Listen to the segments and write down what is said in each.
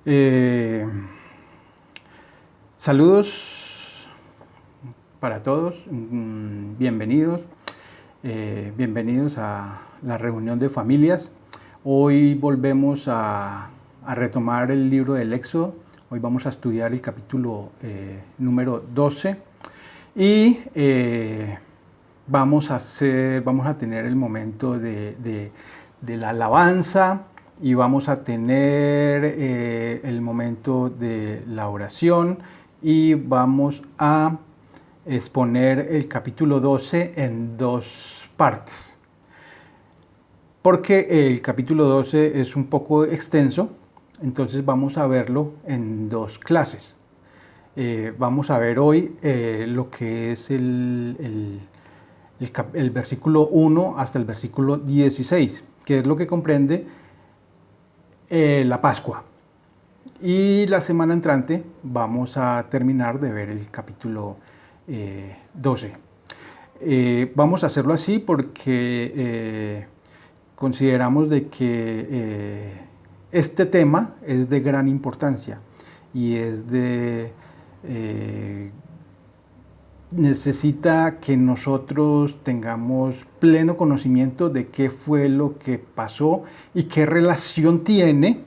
Eh, Saludos para todos, bienvenidos, bienvenidos a la reunión de familias. Hoy volvemos a retomar el libro del Éxodo. Hoy vamos a estudiar el capítulo número 12 y vamos a tener el momento de la alabanza y vamos a tener el momento de la oración y vamos a exponer el capítulo 12 en dos partes. Porque el capítulo 12 es un poco extenso, entonces vamos a verlo en dos clases. Vamos a ver hoy lo que es el versículo 1 hasta el versículo 16, que es lo que comprende la Pascua. Y la semana entrante vamos a terminar de ver el capítulo 12. Vamos a hacerlo así porque consideramos de que este tema es de gran importancia y es necesita que nosotros tengamos pleno conocimiento de qué fue lo que pasó y qué relación tiene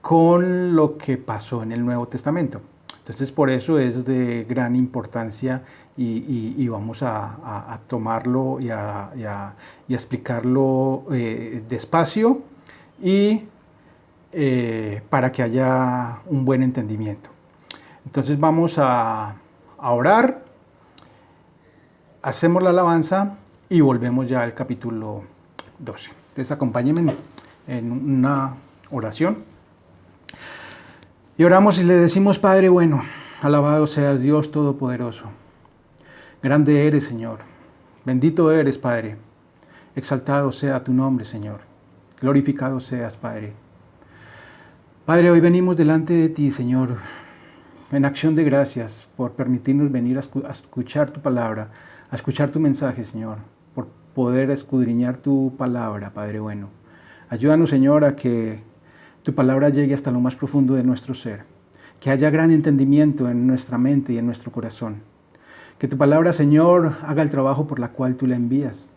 con lo que pasó en el Nuevo Testamento. Entonces, por eso es de gran importancia y vamos a tomarlo y a explicarlo despacio y para que haya un buen entendimiento. Entonces, vamos a orar. Hacemos la alabanza y volvemos ya al capítulo 12. Entonces acompáñenme en una oración. Y oramos y le decimos: Padre bueno, alabado seas Dios Todopoderoso. Grande eres, Señor. Bendito eres, Padre. Exaltado sea tu nombre, Señor. Glorificado seas, Padre. Padre, hoy venimos delante de ti, Señor, en acción de gracias por permitirnos venir a escuchar tu palabra, a escuchar tu mensaje, Señor, por poder escudriñar tu palabra, Padre bueno. Ayúdanos, Señor, a que tu palabra llegue hasta lo más profundo de nuestro ser, que haya gran entendimiento en nuestra mente y en nuestro corazón. Que tu palabra, Señor, haga el trabajo por la cual tú la envías,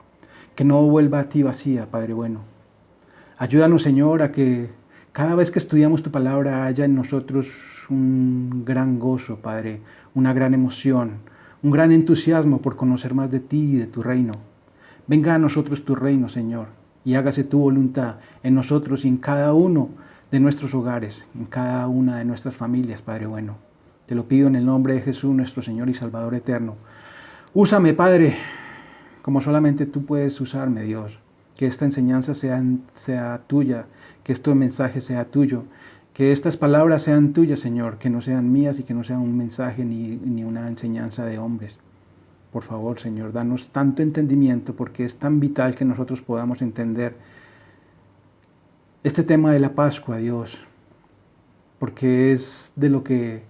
que no vuelva a ti vacía, Padre bueno. Ayúdanos, Señor, a que cada vez que estudiamos tu palabra haya en nosotros un gran gozo, Padre, una gran emoción, un gran entusiasmo por conocer más de ti y de tu reino. Venga a nosotros tu reino, Señor, y hágase tu voluntad en nosotros y en cada uno de nuestros hogares, en cada una de nuestras familias, Padre bueno. Te lo pido en el nombre de Jesús, nuestro Señor y Salvador eterno. Úsame, Padre, como solamente tú puedes usarme, Dios. Que esta enseñanza sea tuya, que este mensaje sea tuyo, que estas palabras sean tuyas, Señor, que no sean mías y que no sean un mensaje ni una enseñanza de hombres. Por favor, Señor, danos tanto entendimiento porque es tan vital que nosotros podamos entender este tema de la Pascua, Dios, porque es de lo que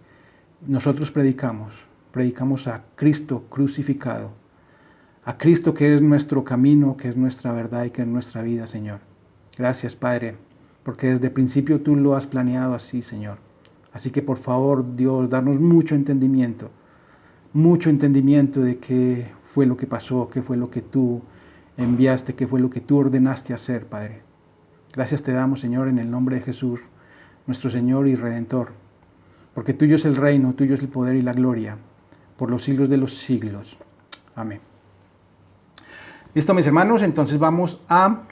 nosotros predicamos. Predicamos a Cristo crucificado, a Cristo que es nuestro camino, que es nuestra verdad y que es nuestra vida, Señor. Gracias, Padre, porque desde el principio tú lo has planeado así, Señor. Así que por favor, Dios, danos mucho entendimiento de qué fue lo que pasó, qué fue lo que tú enviaste, qué fue lo que tú ordenaste hacer, Padre. Gracias te damos, Señor, en el nombre de Jesús, nuestro Señor y Redentor, porque tuyo es el reino, tuyo es el poder y la gloria, por los siglos de los siglos. Amén. Listo, mis hermanos, entonces vamos a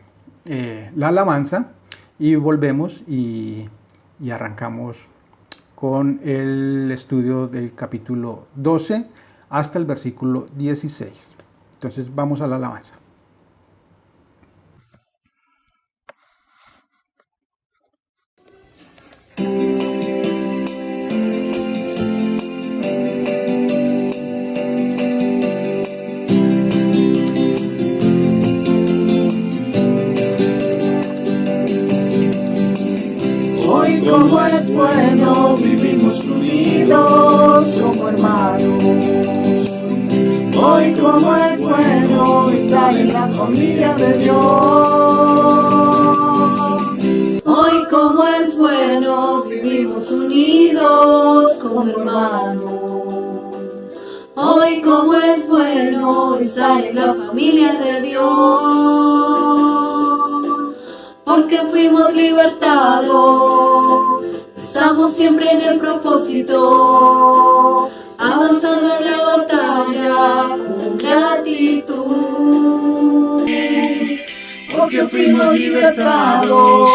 la alabanza. Y volvemos y arrancamos con el estudio del capítulo 12 hasta el versículo 16. Entonces vamos a la alabanza. Como es bueno, vivimos unidos como hermanos. Hoy como es bueno estar en la familia de Dios. Hoy como es bueno, vivimos vivimos unidos como hermanos. Hoy como es bueno estar en la familia de Dios, porque fuimos libertados, estamos siempre en el propósito, avanzando en la batalla con gratitud. Porque fuimos libertados,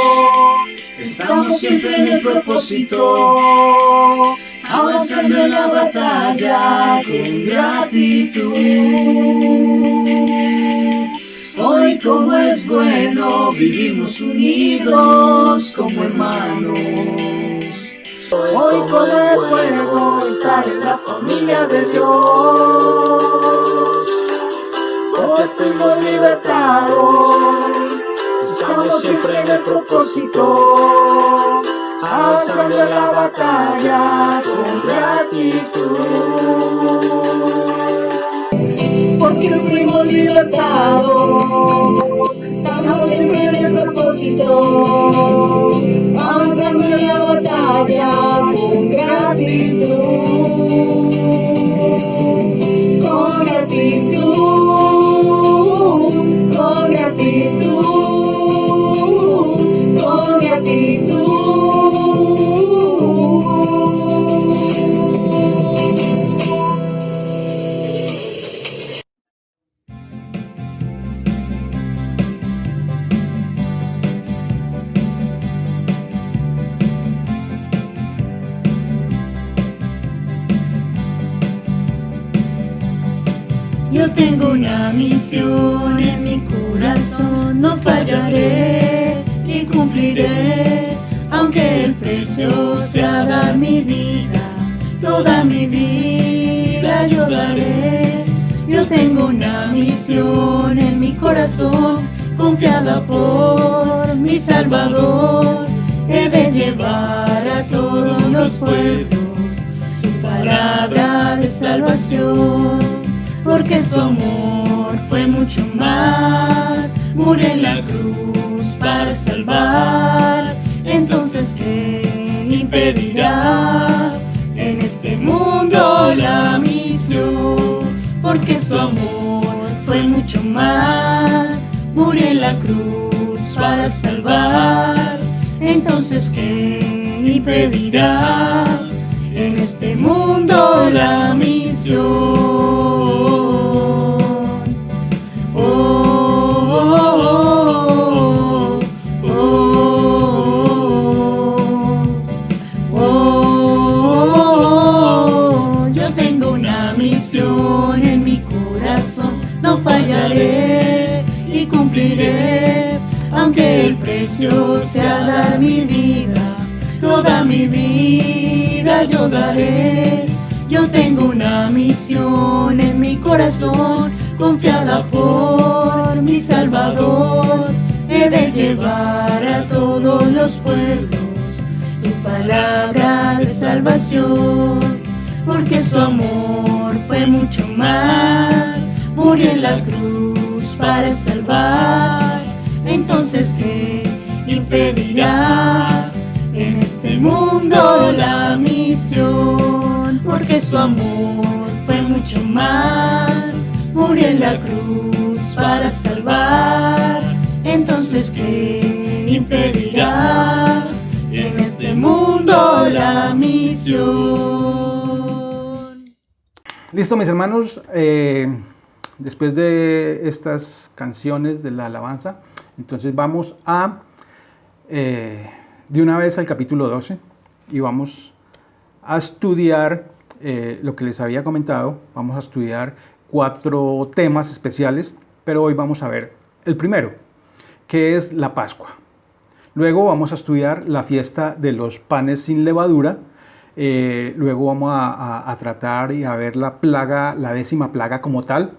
estamos siempre en el propósito, avanzando en la batalla con gratitud. Hoy como es bueno, vivimos unidos como hermanos. Hoy como es bueno estar en la familia de Dios, porque fuimos libertados, estamos siempre en el propósito, avanzando en la batalla con gratitud. Porque fuimos libertados, estamos siempre en el propósito, avanzando en la batalla con gratitud, con gratitud, con gratitud, con gratitud. Yo tengo una misión en mi corazón, no fallaré y cumpliré, aunque el precio sea dar mi vida, toda mi vida yo daré. Yo tengo una misión en mi corazón, confiada por mi Salvador, he de llevar a todos los pueblos su palabra de salvación. Porque su amor fue mucho más, murió en la cruz para salvar. Entonces, ¿qué impedirá en este mundo la misión? Porque su amor fue mucho más, murió en la cruz para salvar. Entonces, ¿qué impedirá en este mundo la misión? Yo tengo una misión en mi corazón, no fallaré y cumpliré, aunque el precio sea dar mi vida, toda mi vida yo daré. Yo tengo una misión en mi corazón, confiada por mi Salvador, he de llevar a todos los pueblos su palabra de salvación. Porque su amor fue mucho más, murió en la cruz para salvar. Entonces, ¿qué impedirá en este mundo la misión? Porque su amor fue mucho más, murió en la cruz para salvar. Entonces, ¿qué impedirá en este mundo la misión? Listo, mis hermanos, después de estas canciones de la alabanza, entonces vamos a de una vez al capítulo 12 y vamos a estudiar lo que les había comentado. Vamos a estudiar 4 temas especiales, pero hoy vamos a ver el primero, que es la Pascua. Luego vamos a estudiar la fiesta de los panes sin levadura. Luego vamos a tratar y a ver la plaga, la 10ª plaga como tal.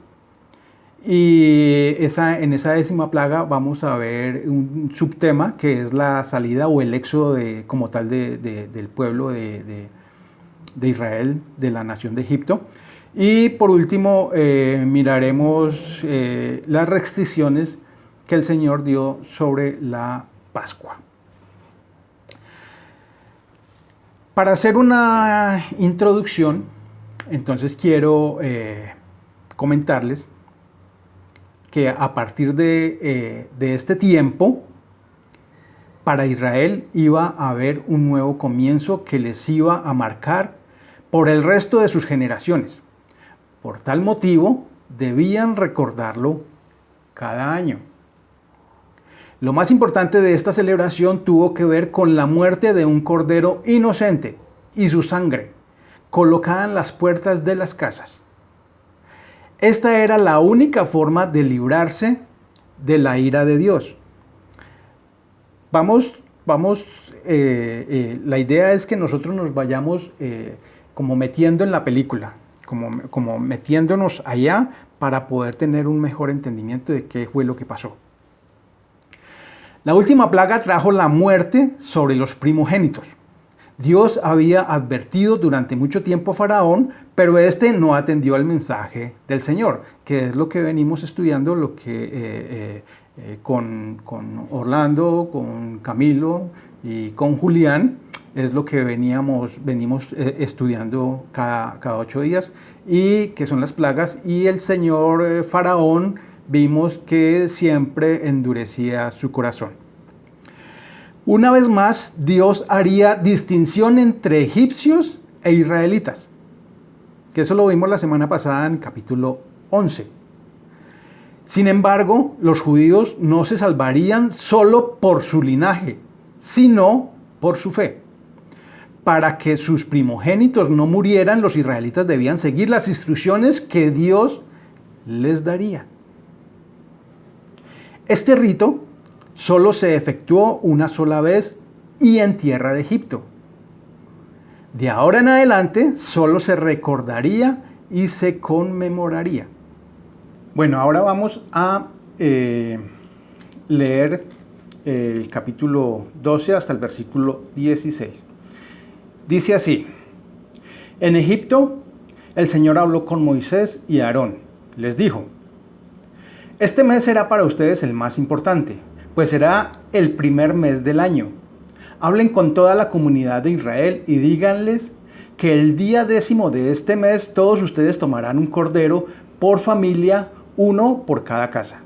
Y en esa 10ª plaga vamos a ver un subtema que es la salida o el éxodo como tal del pueblo de Israel, de la nación de Egipto. Y por último miraremos las restricciones que el Señor dio sobre la Pascua. Para hacer una introducción, entonces quiero comentarles que a partir de este tiempo, para Israel iba a haber un nuevo comienzo que les iba a marcar por el resto de sus generaciones. Por tal motivo, debían recordarlo cada año. Lo más importante de esta celebración tuvo que ver con la muerte de un cordero inocente y su sangre, colocada en las puertas de las casas. Esta era la única forma de librarse de la ira de Dios. La idea es que nosotros nos vayamos como metiendo en la película, como metiéndonos allá para poder tener un mejor entendimiento de qué fue lo que pasó. La última plaga trajo la muerte sobre los primogénitos. Dios había advertido durante mucho tiempo a Faraón, pero este no atendió al mensaje del Señor, que es lo que venimos estudiando, lo que con Orlando, con Camilo y con Julián, es lo que venimos estudiando cada 8 días, y que son las plagas, y el señor Faraón vimos que siempre endurecía su corazón. Una vez más, Dios haría distinción entre egipcios e israelitas, que eso lo vimos la semana pasada en capítulo 11. Sin embargo, los judíos no se salvarían solo por su linaje, sino por su fe. Para que sus primogénitos no murieran, los israelitas debían seguir las instrucciones que Dios les daría. Este rito solo se efectuó una sola vez y en tierra de Egipto. De ahora en adelante solo se recordaría y se conmemoraría. Bueno, ahora vamos a leer el capítulo 12 hasta el versículo 16. Dice así: En Egipto el Señor habló con Moisés y Aarón. Les dijo: Este mes será para ustedes el más importante, pues será el primer mes del año. Hablen con toda la comunidad de Israel y díganles que el día 10º de este mes todos ustedes tomarán un cordero por familia, uno por cada casa.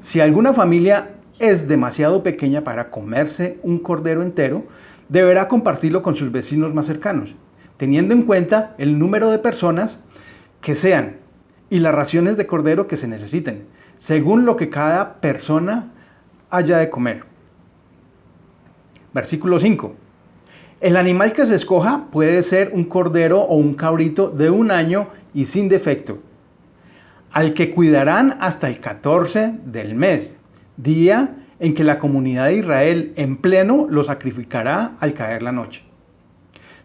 Si alguna familia es demasiado pequeña para comerse un cordero entero, deberá compartirlo con sus vecinos más cercanos, teniendo en cuenta el número de personas que sean y las raciones de cordero que se necesiten, según lo que cada persona haya de comer. Versículo 5. El animal que se escoja puede ser un cordero o un cabrito de 1 año y sin defecto, al que cuidarán hasta el 14 del mes, día en que la comunidad de Israel en pleno lo sacrificará al caer la noche.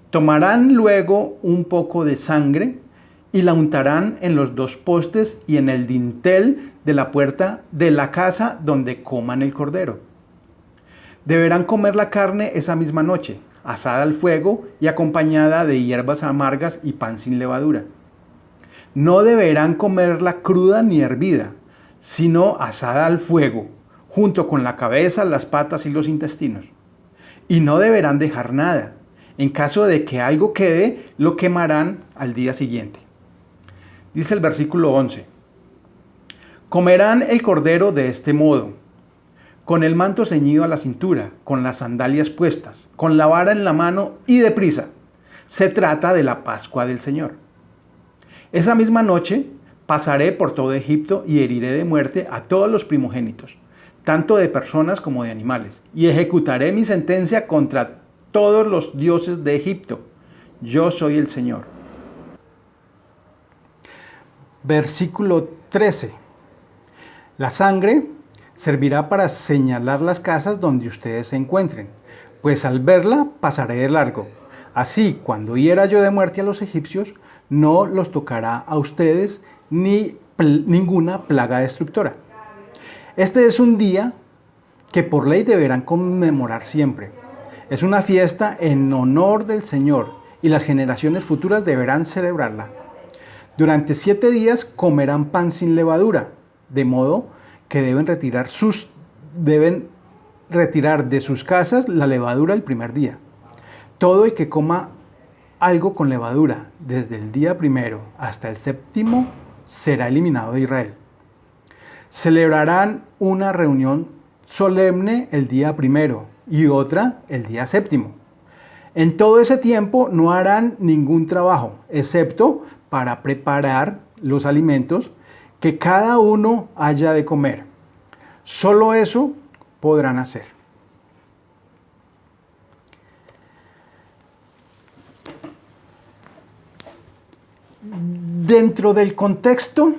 Tomarán luego un poco de sangre y la untarán en los 2 postes y en el dintel de la puerta de la casa donde coman el cordero. Deberán comer la carne esa misma noche, asada al fuego y acompañada de hierbas amargas y pan sin levadura. No deberán comerla cruda ni hervida, sino asada al fuego, junto con la cabeza, las patas y los intestinos. Y no deberán dejar nada. En caso de que algo quede, lo quemarán al día siguiente. Dice el versículo 11. Comerán el cordero de este modo: con el manto ceñido a la cintura, con las sandalias puestas, con la vara en la mano y deprisa. Se trata de la Pascua del Señor. Esa misma noche pasaré por todo Egipto y heriré de muerte a todos los primogénitos, tanto de personas como de animales, y ejecutaré mi sentencia contra todos los dioses de Egipto. Yo soy el Señor. Versículo 13. La sangre servirá para señalar las casas donde ustedes se encuentren, pues al verla pasaré de largo. Así, cuando hiera yo de muerte a los egipcios, no los tocará a ustedes ni ninguna plaga destructora. Este es un día que por ley deberán conmemorar siempre. Es una fiesta en honor del Señor y las generaciones futuras deberán celebrarla. Durante 7 días comerán pan sin levadura, de modo que deben retirar de sus casas la levadura el primer día. todo el que coma algo con levadura desde el día primero hasta el séptimo será eliminado de Israel. Celebrarán una reunión solemne el día primero y otra el día séptimo. En todo ese tiempo no harán ningún trabajo, excepto para preparar los alimentos que cada uno haya de comer. Solo eso podrán hacer. Dentro del contexto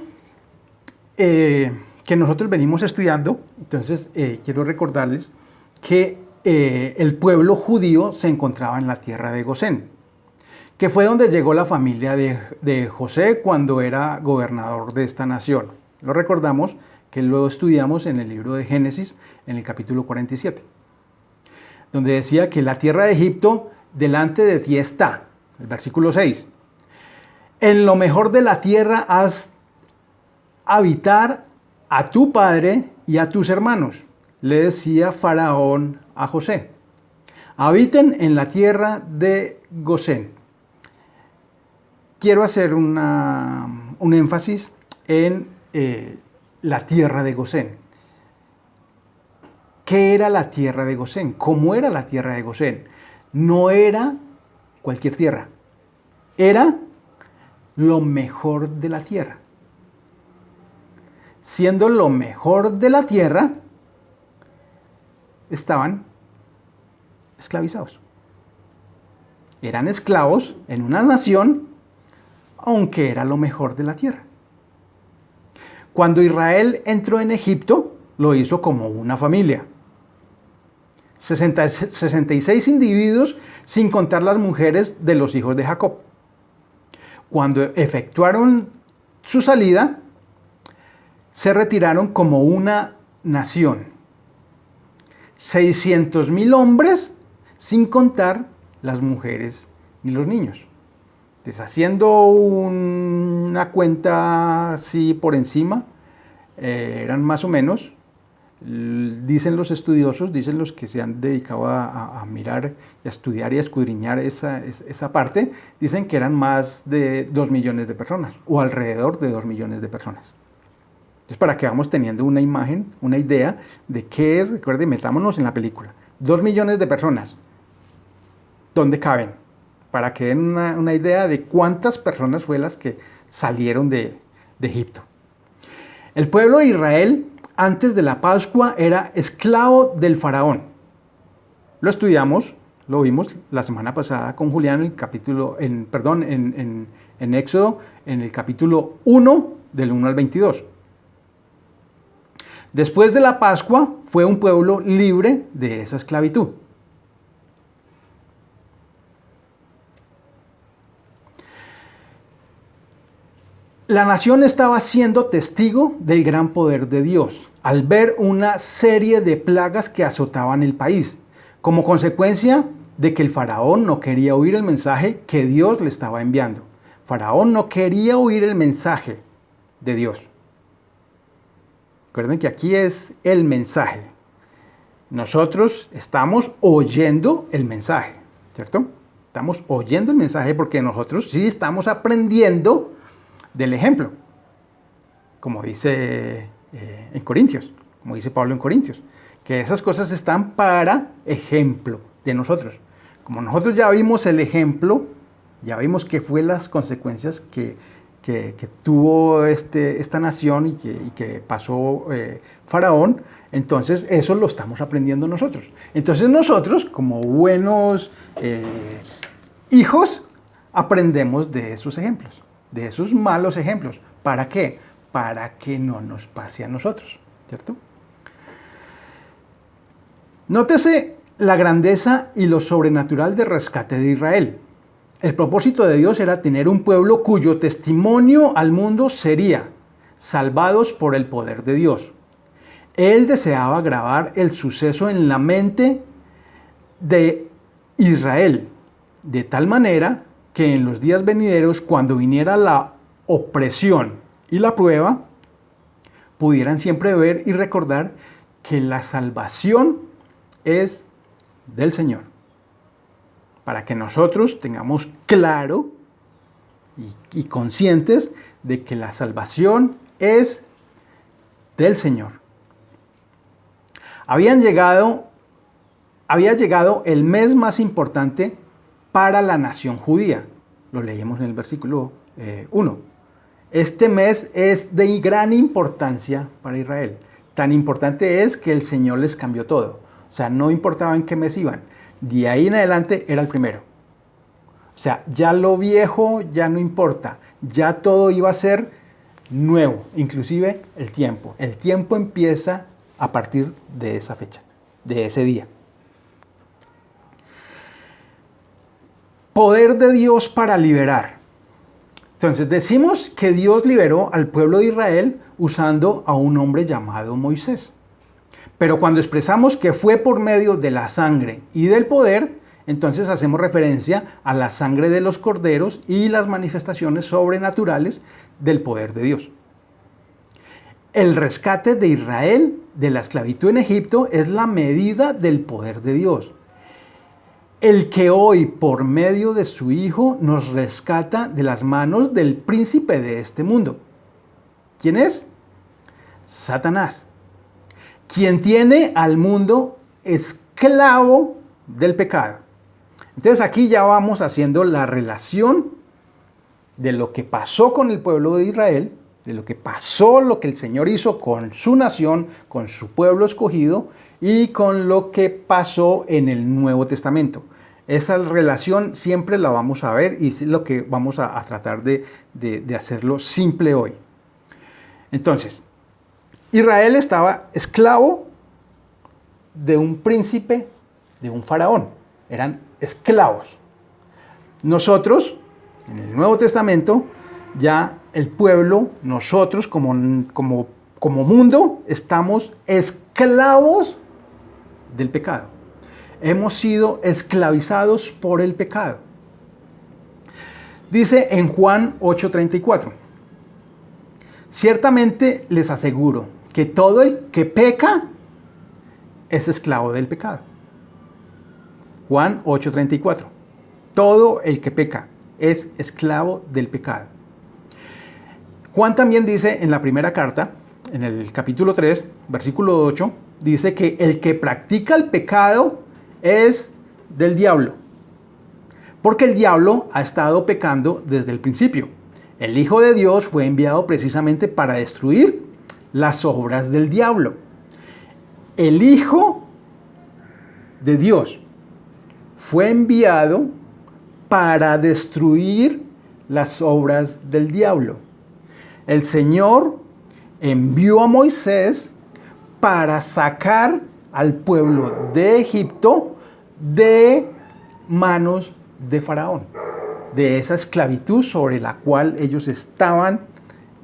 que nosotros venimos estudiando, entonces quiero recordarles que el pueblo judío se encontraba en la tierra de Gosén, que fue donde llegó la familia de José cuando era gobernador de esta nación. Lo recordamos que lo estudiamos en el libro de Génesis, en el capítulo 47, donde decía que la tierra de Egipto delante de ti está, el versículo 6. En lo mejor de la tierra haz habitar a tu padre y a tus hermanos, le decía Faraón a José. Habiten en la tierra de Gosén. Quiero hacer un énfasis en la tierra de Gosén. ¿Qué era la tierra de Gosén? ¿Cómo era la tierra de Gosén? No era cualquier tierra. Era lo mejor de la tierra. Siendo lo mejor de la tierra, estaban esclavizados. Eran esclavos en una nación, aunque era lo mejor de la tierra. Cuando Israel entró en Egipto, lo hizo como una familia. 66 individuos, sin contar las mujeres de los hijos de Jacob. Cuando efectuaron su salida, se retiraron como una nación. 600,000 hombres, sin contar las mujeres ni los niños. Entonces, haciendo una cuenta así por encima, eran más o menos, dicen los estudiosos, dicen los que se han dedicado a mirar y a estudiar y a escudriñar esa parte, dicen que eran más de 2 millones de personas, o alrededor de 2 millones de personas. Entonces, para que vamos teniendo una imagen, una idea de qué es, recuerden, metámonos en la película. 2 millones de personas, ¿dónde caben? Para que den una idea de cuántas personas fue las que salieron de Egipto. El pueblo de Israel, antes de la Pascua, era esclavo del faraón. Lo estudiamos, lo vimos la semana pasada con Julián, en Éxodo, en el capítulo 1, del 1 al 22. Después de la Pascua, fue un pueblo libre de esa esclavitud. La nación estaba siendo testigo del gran poder de Dios al ver una serie de plagas que azotaban el país, como consecuencia de que el faraón no quería oír el mensaje que Dios le estaba enviando. Faraón no quería oír el mensaje de Dios. Recuerden que aquí es el mensaje. Nosotros estamos oyendo el mensaje, ¿cierto? Estamos oyendo el mensaje porque nosotros sí estamos aprendiendo del ejemplo, como dice en Corintios, como dice Pablo en Corintios, que esas cosas están para ejemplo de nosotros. Como nosotros ya vimos el ejemplo, ya vimos qué fue las consecuencias que tuvo esta nación y que pasó Faraón, entonces eso lo estamos aprendiendo nosotros. Entonces nosotros, como buenos hijos, aprendemos de esos ejemplos, de esos malos ejemplos. ¿Para qué? Para que no nos pase a nosotros, ¿cierto? Nótese la grandeza y lo sobrenatural del rescate de Israel. El propósito de Dios era tener un pueblo cuyo testimonio al mundo sería salvados por el poder de Dios. Él deseaba grabar el suceso en la mente de Israel, de tal manera que en los días venideros, cuando viniera la opresión y la prueba, pudieran siempre ver y recordar que la salvación es del Señor. para que nosotros tengamos claro y conscientes de que la salvación es del Señor. Había llegado el mes más importante para la nación judía. Lo leímos en el versículo 1. Este mes es de gran importancia para Israel. Tan importante es que el Señor les cambió todo. O sea, no importaba en qué mes iban. De ahí en adelante era el primero. O sea, ya lo viejo ya no importa. Ya todo iba a ser nuevo, inclusive el tiempo. El tiempo empieza a partir de esa fecha, de ese día. Poder de Dios para liberar. Entonces decimos que Dios liberó al pueblo de Israel usando a un hombre llamado Moisés. Pero cuando expresamos que fue por medio de la sangre y del poder, entonces hacemos referencia a la sangre de los corderos y las manifestaciones sobrenaturales del poder de Dios. El rescate de Israel de la esclavitud en Egipto es la medida del poder de Dios. El que hoy, por medio de su Hijo, nos rescata de las manos del príncipe de este mundo. ¿Quién es? Satanás, quien tiene al mundo esclavo del pecado. Entonces aquí ya vamos haciendo la relación de lo que pasó con el pueblo de Israel, de lo que pasó, lo que el Señor hizo con su nación, con su pueblo escogido, y con lo que pasó en el Nuevo Testamento. Esa relación siempre la vamos a ver y es lo que vamos a tratar de hacerlo simple hoy. Entonces, Israel estaba esclavo de un príncipe, de un faraón. Eran esclavos. Nosotros, en el Nuevo Testamento, ya el pueblo, nosotros como mundo, estamos esclavos del pecado. Hemos sido esclavizados por el pecado. Dice en Juan 8:34, ciertamente les aseguro que todo el que peca es esclavo del pecado. Juan 8:34, todo el que peca es esclavo del pecado. Juan también dice en la primera carta, en el capítulo 3, versículo 8, dice que el que practica el pecado es del diablo, porque el diablo ha estado pecando desde el principio. El Hijo de Dios fue enviado precisamente para destruir las obras del diablo. El Hijo de Dios fue enviado para destruir las obras del diablo. El Señor envió a Moisés para sacar al pueblo de Egipto de manos de Faraón, de esa esclavitud sobre la cual ellos estaban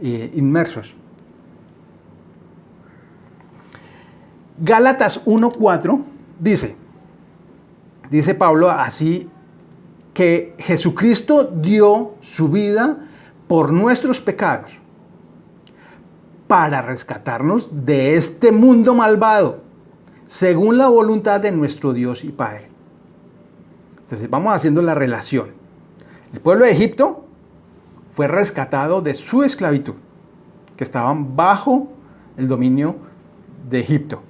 inmersos. Gálatas 1:4 dice Pablo así, que Jesucristo dio su vida por nuestros pecados para rescatarnos de este mundo malvado, según la voluntad de nuestro Dios y Padre. Entonces vamos haciendo la relación. El pueblo de Egipto fue rescatado de su esclavitud, que estaban bajo el dominio de Egipto.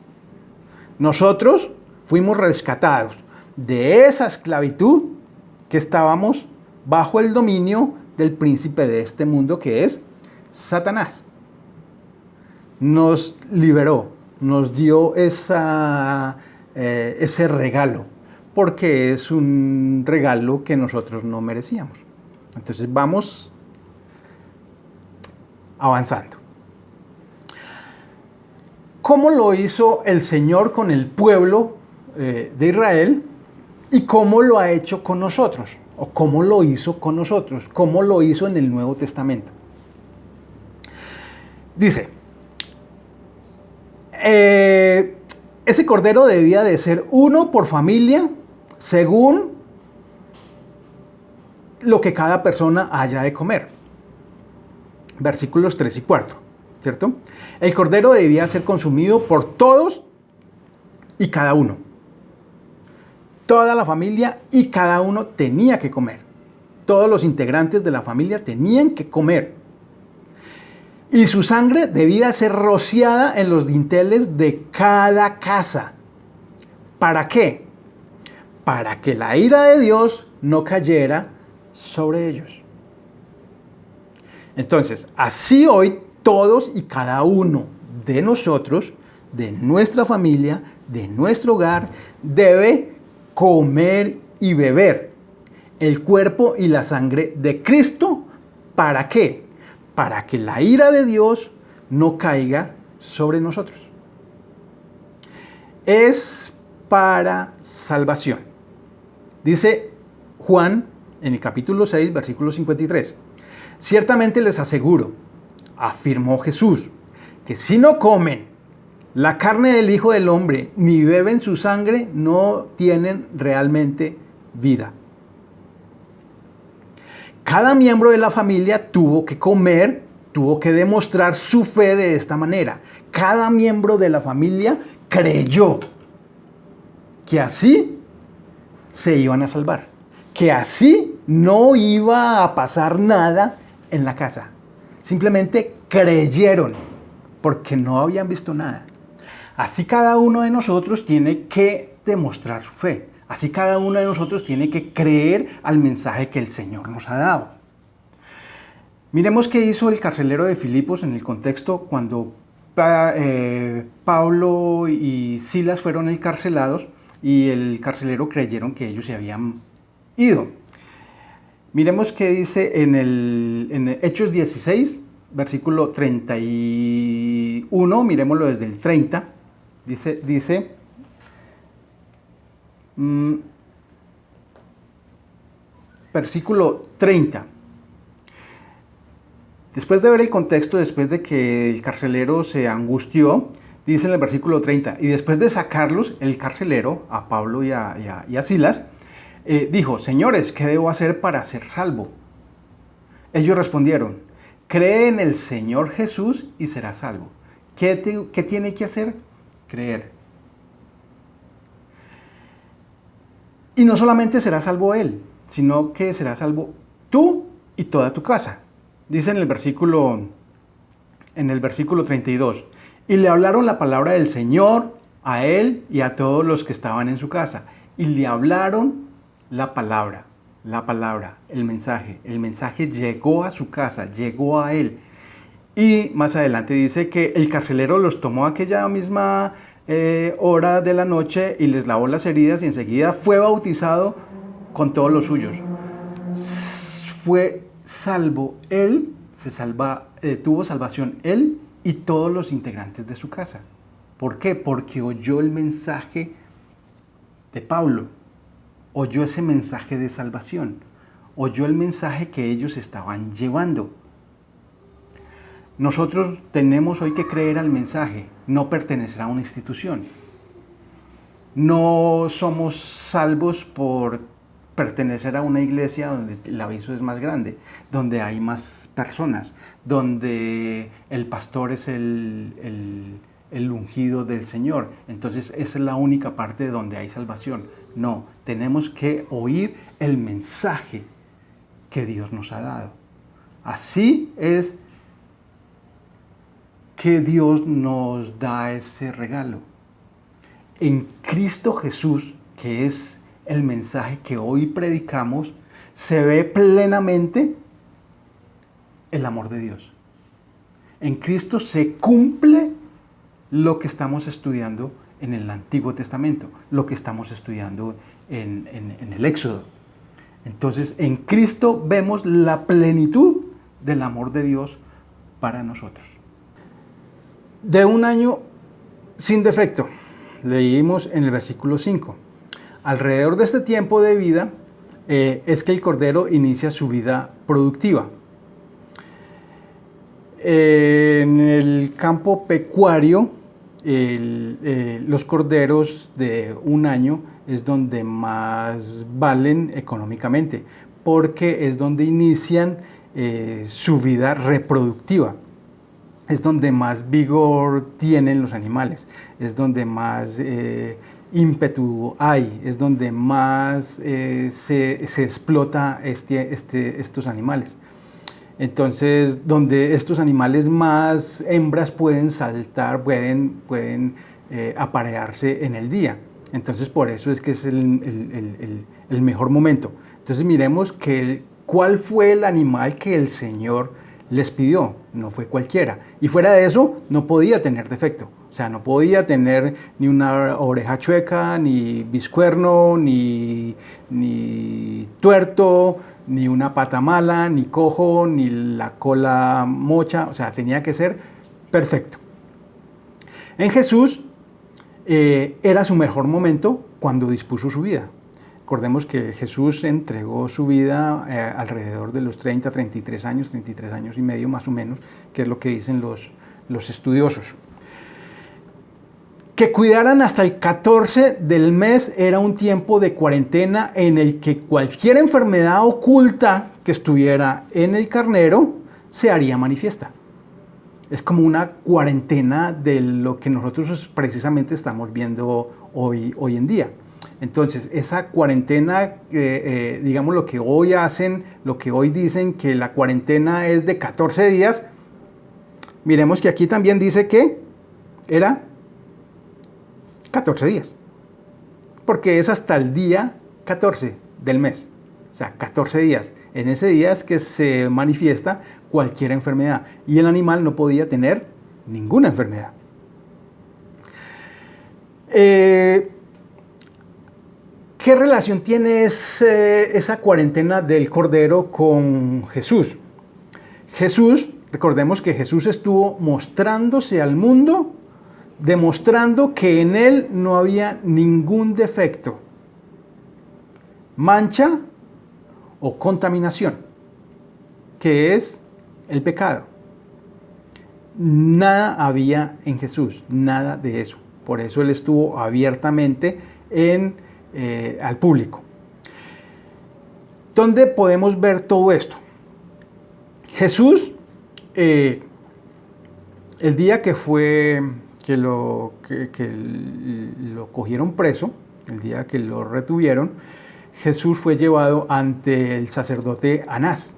Nosotros fuimos rescatados de esa esclavitud que estábamos bajo el dominio del príncipe de este mundo, que es Satanás. Nos liberó, nos dio ese regalo, porque es un regalo que nosotros no merecíamos. Entonces vamos avanzando. ¿Cómo lo hizo el Señor con el pueblo de Israel y cómo lo ha hecho con nosotros? ¿O cómo lo hizo con nosotros? ¿Cómo lo hizo en el Nuevo Testamento? Dice, ese cordero debía de ser uno por familia, según lo que cada persona haya de comer. Versículos 3 y 4, ¿cierto? El cordero debía ser consumido por todos y cada uno. toda la familia y cada uno tenía que comer. Todos los integrantes de la familia tenían que comer. Y su sangre debía ser rociada en los dinteles de cada casa. ¿Para qué? Para que la ira de Dios no cayera sobre ellos. Entonces, así hoy todos y cada uno de nosotros, de nuestra familia, de nuestro hogar, debe comer y beber el cuerpo y la sangre de Cristo. ¿Para qué? Para que la ira de Dios no caiga sobre nosotros. Es para salvación. Dice Juan en el capítulo 6, versículo 53. Ciertamente les aseguro, afirmó Jesús, que si no comen la carne del Hijo del Hombre ni beben su sangre, no tienen realmente vida. Cada miembro de la familia tuvo que comer, tuvo que demostrar su fe de esta manera. Cada miembro de la familia creyó que así se iban a salvar, que así no iba a pasar nada en la casa. Simplemente creyeron porque no habían visto nada. Así cada uno de nosotros tiene que demostrar su fe. Así cada uno de nosotros tiene que creer al mensaje que el Señor nos ha dado. Miremos qué hizo el carcelero de Filipos en el contexto cuando Pablo y Silas fueron encarcelados y el carcelero creyeron que ellos se habían ido. Miremos qué dice en Hechos 16, versículo 31, miremoslo desde el 30, dice versículo 30. Después de ver el contexto, después de que el carcelero se angustió, dice en el versículo 30, y después de sacarlos, el carcelero, a Pablo y a Silas, dijo, señores, ¿qué debo hacer para ser salvo? Ellos respondieron, cree en el Señor Jesús y serás salvo. ¿Qué tiene que hacer? Creer. Y no solamente será salvo él, sino que será salvo tú y toda tu casa. Dice en el versículo 32, y le hablaron la palabra del Señor a él y a todos los que estaban en su casa. Y le hablaron la palabra, el mensaje llegó a su casa, llegó a él. Y más adelante dice que el carcelero los tomó aquella misma hora de la noche y les lavó las heridas y enseguida fue bautizado con todos los suyos. Fue salvo él, tuvo salvación él y todos los integrantes de su casa. ¿Por qué? Porque oyó el mensaje de Pablo, oyó ese mensaje de salvación, oyó el mensaje que ellos estaban llevando. Nosotros tenemos hoy que creer al mensaje, no pertenecer a una institución. No somos salvos por pertenecer a una iglesia donde el aviso es más grande, donde hay más personas, donde el pastor es el ungido del Señor. Entonces esa es la única parte donde hay salvación. No, tenemos que oír el mensaje que Dios nos ha dado. Así es que Dios nos da ese regalo. En Cristo Jesús, que es el mensaje que hoy predicamos, se ve plenamente el amor de Dios. En Cristo se cumple lo que estamos estudiando en el Antiguo Testamento, lo que estamos estudiando en el Éxodo. Entonces, en Cristo vemos la plenitud del amor de Dios para nosotros. De un año sin defecto, leímos en el versículo 5. Alrededor de este tiempo de vida es que el cordero inicia su vida productiva. En el campo pecuario, los corderos de un año es donde más valen económicamente, porque es donde inician su vida reproductiva. Es donde más vigor tienen los animales, es donde más ímpetu hay, es donde más se explota estos animales. Entonces, donde estos animales más hembras pueden saltar, pueden aparearse en el día. Entonces, por eso es que es el mejor momento. Entonces, miremos cuál fue el animal que el Señor les pidió. No fue cualquiera. Y fuera de eso, no podía tener defecto. O sea, no podía tener ni una oreja chueca, ni bizcuerno, ni tuerto, ni una pata mala, ni cojo, ni la cola mocha. O sea, tenía que ser perfecto. En Jesús era su mejor momento cuando dispuso su vida. Recordemos que Jesús entregó su vida alrededor de los 33 años y medio más o menos, que es lo que dicen los estudiosos. Que cuidaran hasta el 14 del mes era un tiempo de cuarentena en el que cualquier enfermedad oculta que estuviera en el carnero se haría manifiesta. Es como una cuarentena de lo que nosotros precisamente estamos viendo hoy en día. Entonces, esa cuarentena, digamos lo que hoy hacen, lo que hoy dicen que la cuarentena es de 14 días, miremos que aquí también dice que era 14 días, porque es hasta el día 14 del mes, o sea, 14 días. En ese día es que se manifiesta cualquier enfermedad y el animal no podía tener ninguna enfermedad. ¿Qué relación tiene esa cuarentena del Cordero con Jesús? Recordemos que Jesús estuvo mostrándose al mundo, demostrando que en él no había ningún defecto, mancha o contaminación, que es el pecado. Nada había en Jesús, nada de eso. Por eso él estuvo abiertamente al público. ¿Dónde podemos ver todo esto? Jesús, el día que lo cogieron preso, el día que lo retuvieron, Jesús fue llevado ante el sacerdote Anás.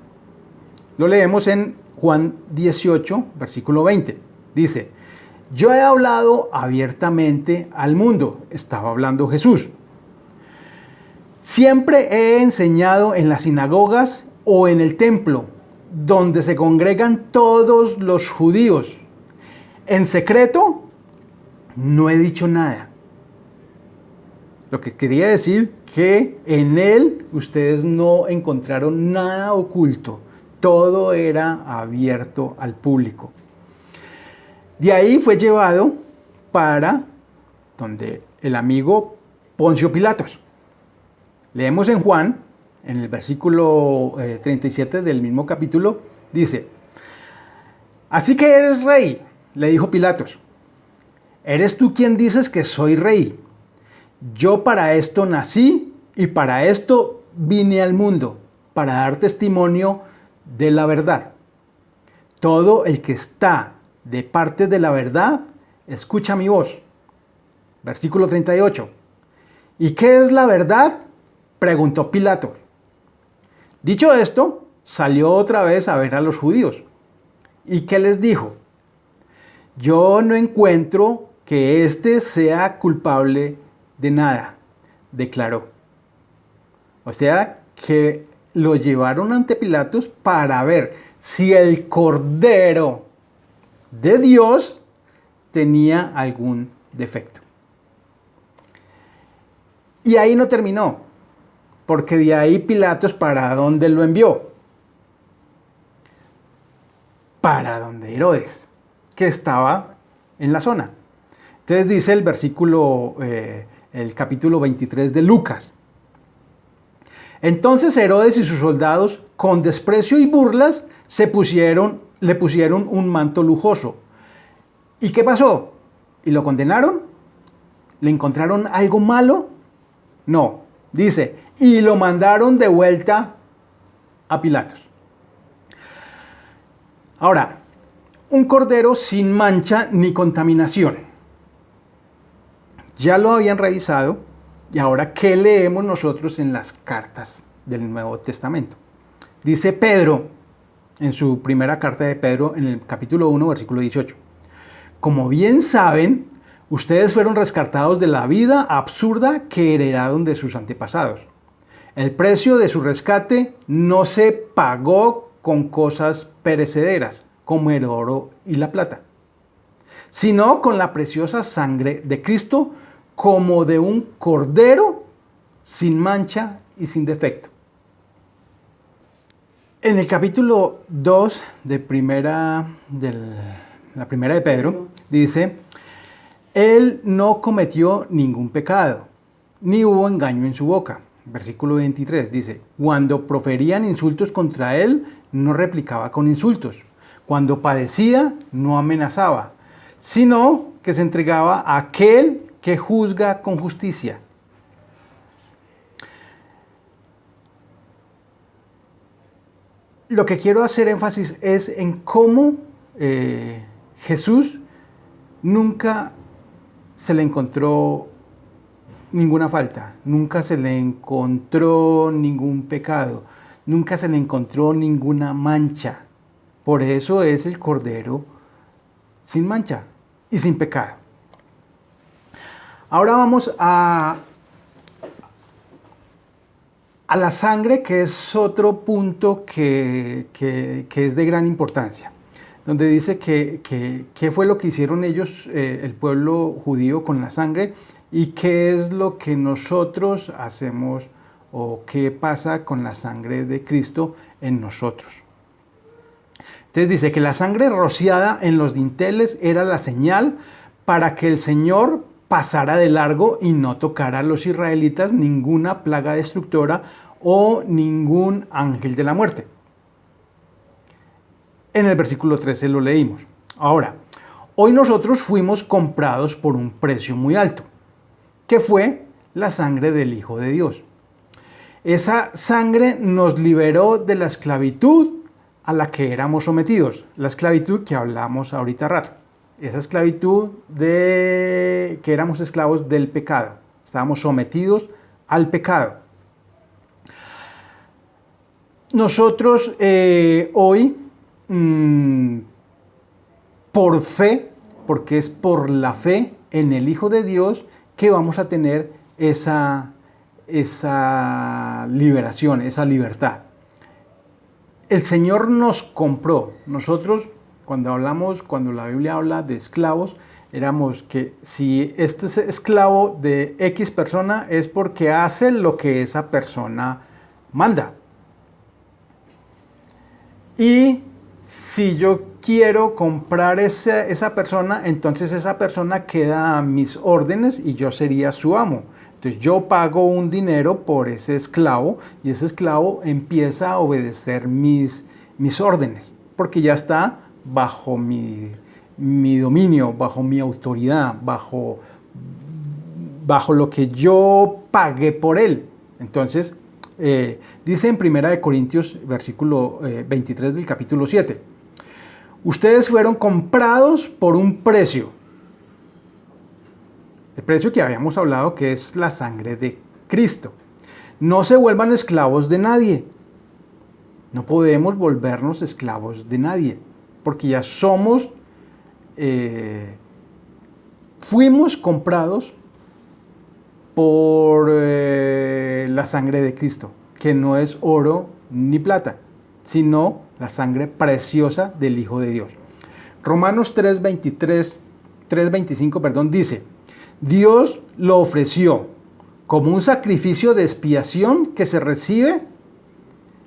Lo leemos en Juan 18, versículo 20. Dice: yo he hablado abiertamente al mundo, estaba hablando Jesús. Siempre he enseñado en las sinagogas o en el templo, donde se congregan todos los judíos. En secreto, no he dicho nada. Lo que quería decir que en él ustedes no encontraron nada oculto. Todo era abierto al público. De ahí fue llevado para donde el amigo Poncio Pilatos. Leemos en Juan, en el versículo 37 del mismo capítulo, dice: así que eres rey, le dijo Pilatos. ¿Eres tú quien dices que soy rey? Yo para esto nací y para esto vine al mundo, para dar testimonio de la verdad. Todo el que está de parte de la verdad, escucha mi voz. Versículo 38. ¿Y qué es la verdad?, preguntó Pilato. Dicho esto, salió otra vez a ver a los judíos. ¿Y qué les dijo? Yo no encuentro que éste sea culpable de nada, declaró. O sea, que lo llevaron ante Pilatos para ver si el Cordero de Dios tenía algún defecto. Y ahí no terminó, porque de ahí Pilatos, ¿para dónde lo envió? Para donde Herodes, que estaba en la zona. Entonces dice el versículo, el capítulo 23 de Lucas. Entonces Herodes y sus soldados, con desprecio y burlas, le pusieron un manto lujoso. ¿Y qué pasó? ¿Y lo condenaron? ¿Le encontraron algo malo? No, dice, y lo mandaron de vuelta a Pilatos. Ahora, un cordero sin mancha ni contaminación. Ya lo habían revisado y ahora, ¿qué leemos nosotros en las cartas del Nuevo Testamento? Dice Pedro, en su primera carta de Pedro, en el capítulo 1, versículo 18. Como bien saben, ustedes fueron rescatados de la vida absurda que heredaron de sus antepasados. El precio de su rescate no se pagó con cosas perecederas, como el oro y la plata, sino con la preciosa sangre de Cristo, como de un cordero sin mancha y sin defecto. En el capítulo 2 de la primera de Pedro, dice, Él no cometió ningún pecado, ni hubo engaño en su boca. Versículo 23 dice, cuando proferían insultos contra Él, no replicaba con insultos. Cuando padecía, no amenazaba, sino que se entregaba a aquel que juzga con justicia. Lo que quiero hacer énfasis es en cómo Jesús nunca se le encontró ninguna falta, nunca se le encontró ningún pecado, nunca se le encontró ninguna mancha. Por eso es el Cordero sin mancha y sin pecado. Ahora vamos a la sangre, que es otro punto que es de gran importancia, donde dice qué fue lo que hicieron ellos, el pueblo judío, con la sangre, y qué es lo que nosotros hacemos o qué pasa con la sangre de Cristo en nosotros. Entonces dice que la sangre rociada en los dinteles era la señal para que el Señor pasara de largo y no tocara a los israelitas ninguna plaga destructora o ningún ángel de la muerte. En el versículo 13 lo leímos. Ahora, hoy nosotros fuimos comprados por un precio muy alto, que fue la sangre del Hijo de Dios. Esa sangre nos liberó de la esclavitud a la que éramos sometidos, la esclavitud que hablamos ahorita rato. Esa esclavitud de que éramos esclavos del pecado, estábamos sometidos al pecado. Nosotros hoy, por fe, porque es por la fe en el Hijo de Dios que vamos a tener esa liberación, esa libertad. El Señor nos compró. Nosotros, cuando la Biblia habla de esclavos, éramos que si este es esclavo de X persona es porque hace lo que esa persona manda. Y si yo quiero comprar esa persona, entonces esa persona queda a mis órdenes y yo sería su amo. Entonces yo pago un dinero por ese esclavo y ese esclavo empieza a obedecer mis órdenes, porque ya está bajo mi dominio, bajo mi autoridad, bajo lo que yo pagué por él. Entonces, dice en 1 Corintios, versículo 23 del capítulo 7, ustedes fueron comprados por un precio. El precio que habíamos hablado, que es la sangre de Cristo. No se vuelvan esclavos de nadie. No podemos volvernos esclavos de nadie, porque ya fuimos comprados por la sangre de Cristo, que no es oro ni plata, sino la sangre preciosa del Hijo de Dios. Romanos 3:25 dice, Dios lo ofreció como un sacrificio de expiación que se recibe.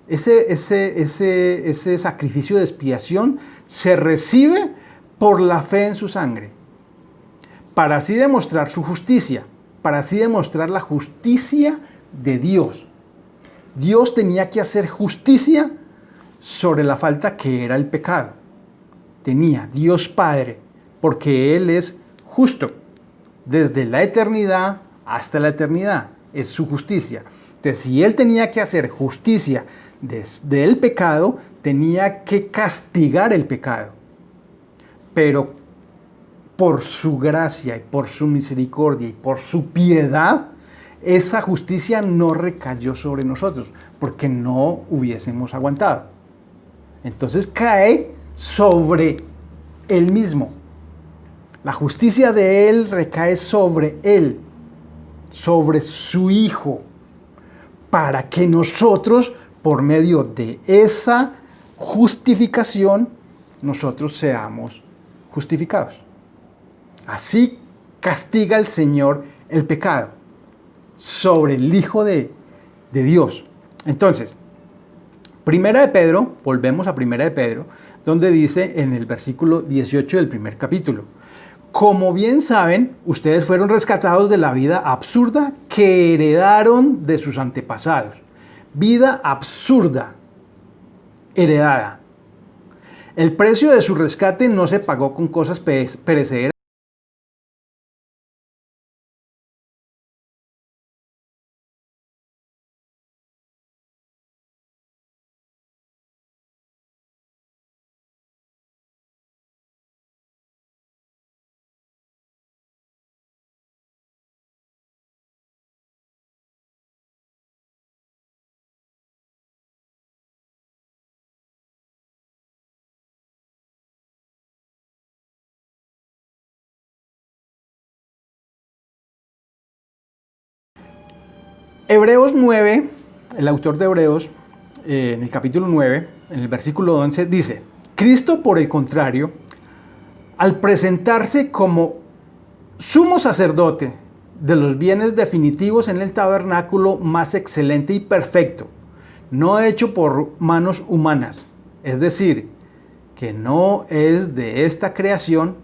Ese sacrificio de expiación se recibe por la fe en su sangre, para así demostrar su justicia, para así demostrar la justicia de Dios. Dios tenía que hacer justicia sobre la falta que era el pecado. Tenía Dios Padre, porque Él es justo. Desde la eternidad hasta la eternidad es su justicia. Entonces, si Él tenía que hacer justicia desde el pecado, tenía que castigar el pecado. Pero por su gracia y por su misericordia y por su piedad, esa justicia no recayó sobre nosotros, porque no hubiésemos aguantado. Entonces cae sobre Él mismo. La justicia de Él recae sobre Él, sobre su Hijo, para que nosotros, por medio de esa justificación, nosotros seamos justificados. Así castiga el Señor el pecado sobre el Hijo de Dios. Entonces, Primera de Pedro, volvemos a Primera de Pedro, donde dice en el versículo 18 del primer capítulo: como bien saben, ustedes fueron rescatados de la vida absurda que heredaron de sus antepasados. Vida absurda, heredada. El precio de su rescate no se pagó con cosas perecederas. Hebreos 9, el autor de Hebreos, en el capítulo 9, en el versículo 11, dice: Cristo, por el contrario, al presentarse como sumo sacerdote de los bienes definitivos en el tabernáculo más excelente y perfecto, no hecho por manos humanas, es decir, que no es de esta creación,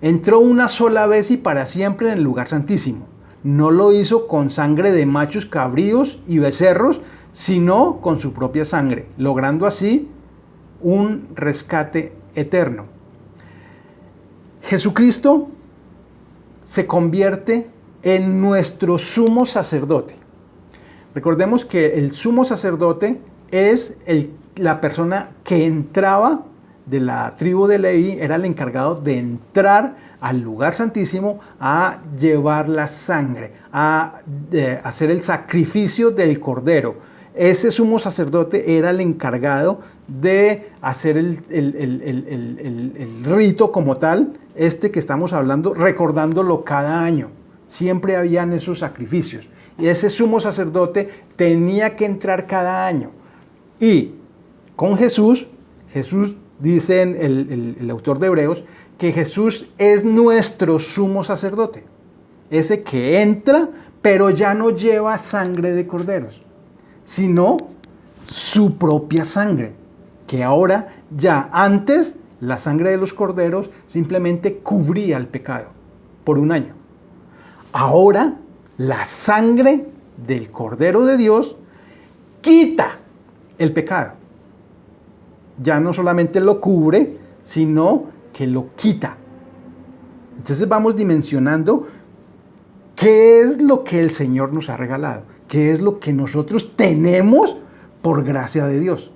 entró una sola vez y para siempre en el lugar santísimo. No lo hizo con sangre de machos cabríos y becerros, sino con su propia sangre, logrando así un rescate eterno. Jesucristo se convierte en nuestro sumo sacerdote. Recordemos que el sumo sacerdote es la persona que entraba de la tribu de Leví, era el encargado de entrar al lugar santísimo a llevar la sangre, a hacer el sacrificio del cordero. Ese sumo sacerdote era el encargado de hacer el rito como tal, que estamos hablando, recordándolo cada año. Siempre habían esos sacrificios. Y ese sumo sacerdote tenía que entrar cada año. Y con Jesús dice el autor de Hebreos, que Jesús es nuestro sumo sacerdote. Ese que entra, pero ya no lleva sangre de corderos, sino su propia sangre. Que ahora, ya antes, la sangre de los corderos simplemente cubría el pecado por un año. Ahora, la sangre del Cordero de Dios quita el pecado. Ya no solamente lo cubre, sino que lo quita. Entonces vamos dimensionando qué es lo que el Señor nos ha regalado, qué es lo que nosotros tenemos por gracia de Dios.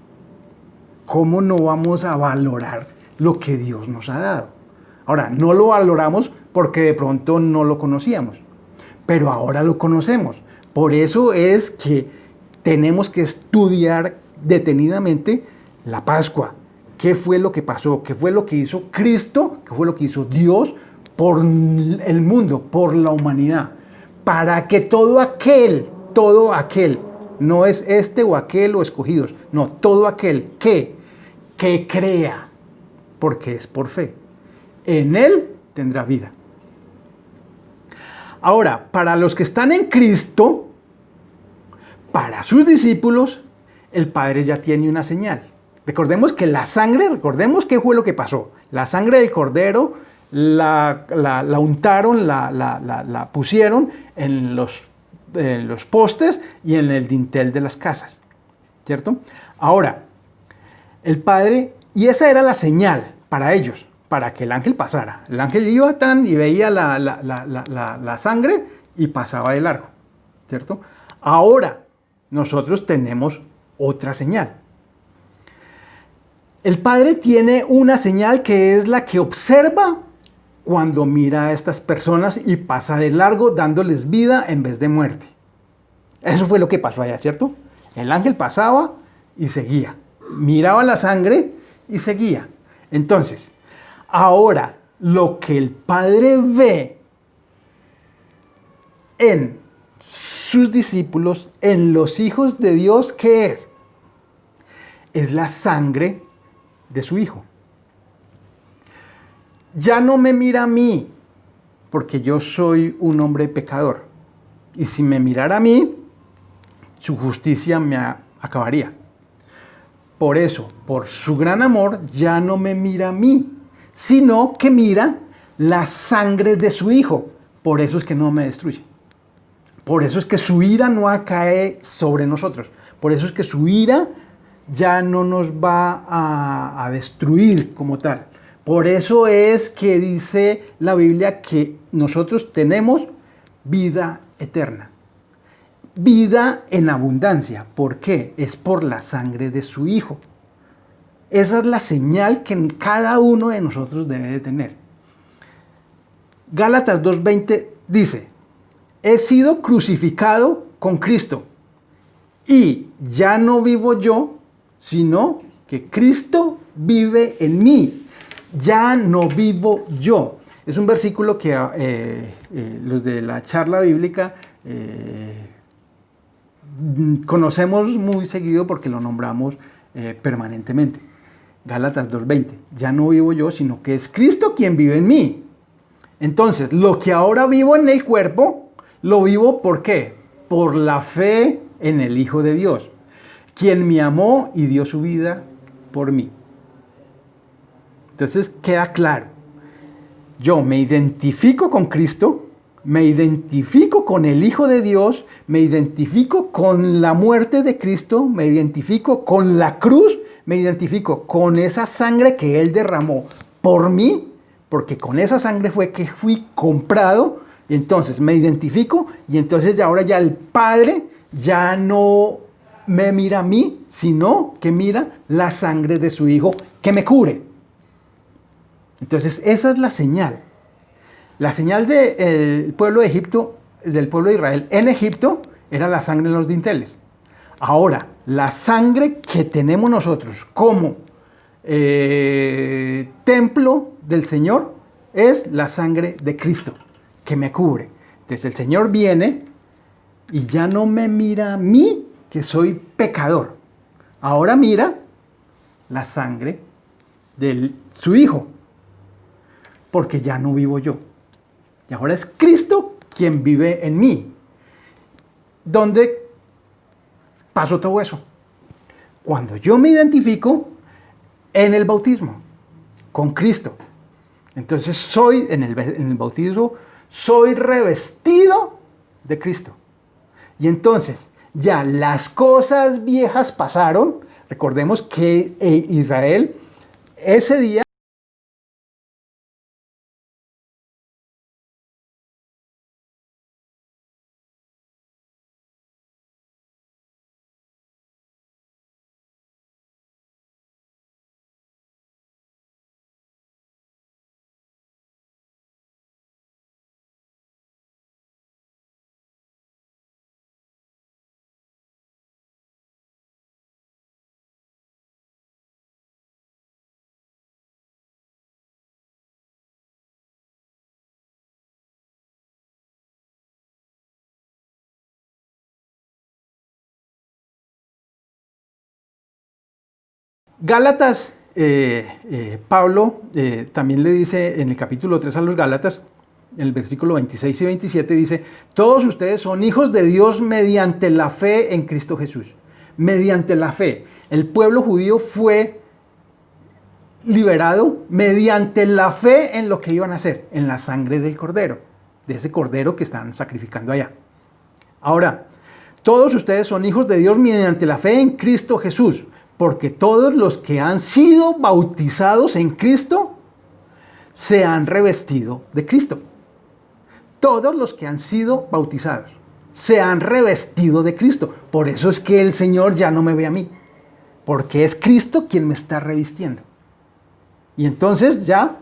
¿Cómo no vamos a valorar lo que Dios nos ha dado? Ahora, no lo valoramos porque de pronto no lo conocíamos, pero ahora lo conocemos. Por eso es que tenemos que estudiar detenidamente la Pascua. ¿Qué fue lo que pasó? ¿Qué fue lo que hizo Cristo? ¿Qué fue lo que hizo Dios por el mundo, por la humanidad? Para que todo aquel, no es este o aquel o escogidos, no, todo aquel que crea, porque es por fe, en Él tendrá vida. Ahora, para los que están en Cristo, para sus discípulos, el Padre ya tiene una señal. Recordemos que la sangre, qué fue lo que pasó. La sangre del cordero la untaron, la pusieron en los postes y en el dintel de las casas, ¿cierto? Ahora, el Padre, y esa era la señal para ellos, para que el ángel pasara. El ángel iba y veía la sangre y pasaba de largo, ¿cierto? Ahora, nosotros tenemos otra señal. El Padre tiene una señal que es la que observa cuando mira a estas personas y pasa de largo dándoles vida en vez de muerte. Eso fue lo que pasó allá, ¿cierto? El ángel pasaba y seguía. Miraba la sangre y seguía. Entonces, ahora lo que el Padre ve en sus discípulos, en los hijos de Dios, ¿qué es? Es la sangre de su Hijo. Ya no me mira a mí, porque yo soy un hombre pecador. Y si me mirara a mí, su justicia me acabaría. Por eso, por su gran amor, ya no me mira a mí, sino que mira la sangre de su Hijo. Por eso es que no me destruye. Por eso es que su ira no cae sobre nosotros. Por eso es que su ira ya no nos va a destruir como tal. Por eso es que dice la Biblia que nosotros tenemos vida eterna. Vida en abundancia. ¿Por qué? Es por la sangre de su Hijo. Esa es la señal que cada uno de nosotros debe de tener. Gálatas 2:20 dice: he sido crucificado con Cristo y ya no vivo yo, sino que Cristo vive en mí. Ya no vivo yo. Es un versículo que los de la charla bíblica conocemos muy seguido porque lo nombramos permanentemente. Gálatas 2:20. Ya no vivo yo, sino que es Cristo quien vive en mí. Entonces, lo que ahora vivo en el cuerpo, lo vivo ¿por qué? Por la fe en el Hijo de Dios, quien me amó y dio su vida por mí. Entonces queda claro, yo me identifico con Cristo, me identifico con el Hijo de Dios, me identifico con la muerte de Cristo, me identifico con la cruz, me identifico con esa sangre que Él derramó por mí, porque con esa sangre fue que fui comprado, y entonces me identifico, y entonces ahora ya el Padre ya no me mira a mí, sino que mira la sangre de su Hijo que me cubre. Entonces esa es la señal. La señal del pueblo de Egipto, del pueblo de Israel en Egipto, era la sangre en los dinteles. Ahora, la sangre que tenemos nosotros como templo del Señor es la sangre de Cristo que me cubre. Entonces el Señor viene y ya no me mira a mí, que soy pecador. Ahora mira la sangre de su Hijo, porque ya no vivo yo. Y ahora es Cristo quien vive en mí. ¿Dónde pasó todo eso? Cuando yo me identifico en el bautismo con Cristo. Entonces soy, en el bautismo, soy revestido de Cristo. Y entonces ya las cosas viejas pasaron. Recordemos que Israel ese día Gálatas, Pablo también le dice en el capítulo 3 a los Gálatas, en el versículo 26 y 27 dice: todos ustedes son hijos de Dios mediante la fe en Cristo Jesús. Mediante la fe. El pueblo judío fue liberado mediante la fe en lo que iban a hacer, en la sangre del cordero, de ese cordero que están sacrificando allá. Ahora, todos ustedes son hijos de Dios mediante la fe en Cristo Jesús. Porque todos los que han sido bautizados en Cristo se han revestido de Cristo. Todos los que han sido bautizados se han revestido de Cristo. Por eso es que el Señor ya no me ve a mí. Porque es Cristo quien me está revistiendo. Y entonces ya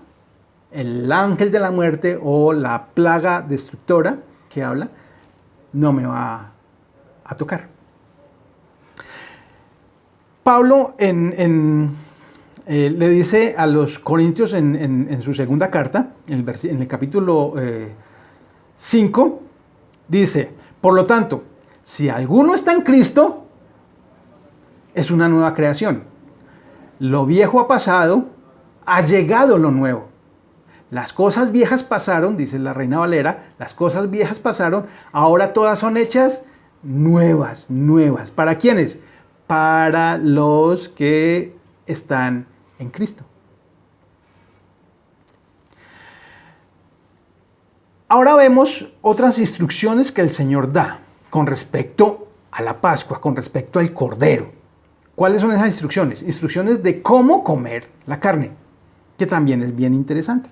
el ángel de la muerte o la plaga destructora que habla, no me va a tocar. Pablo le dice a los corintios en su segunda carta, en el capítulo 5, dice, por lo tanto, si alguno está en Cristo, es una nueva creación. Lo viejo ha pasado, ha llegado lo nuevo. Las cosas viejas pasaron, dice la Reina Valera, las cosas viejas pasaron, ahora todas son hechas nuevas, nuevas. ¿Para quiénes? Para los que están en Cristo. Ahora vemos otras instrucciones que el Señor da con respecto a la Pascua, con respecto al Cordero. ¿Cuáles son esas instrucciones? Instrucciones de cómo comer la carne, que también es bien interesante.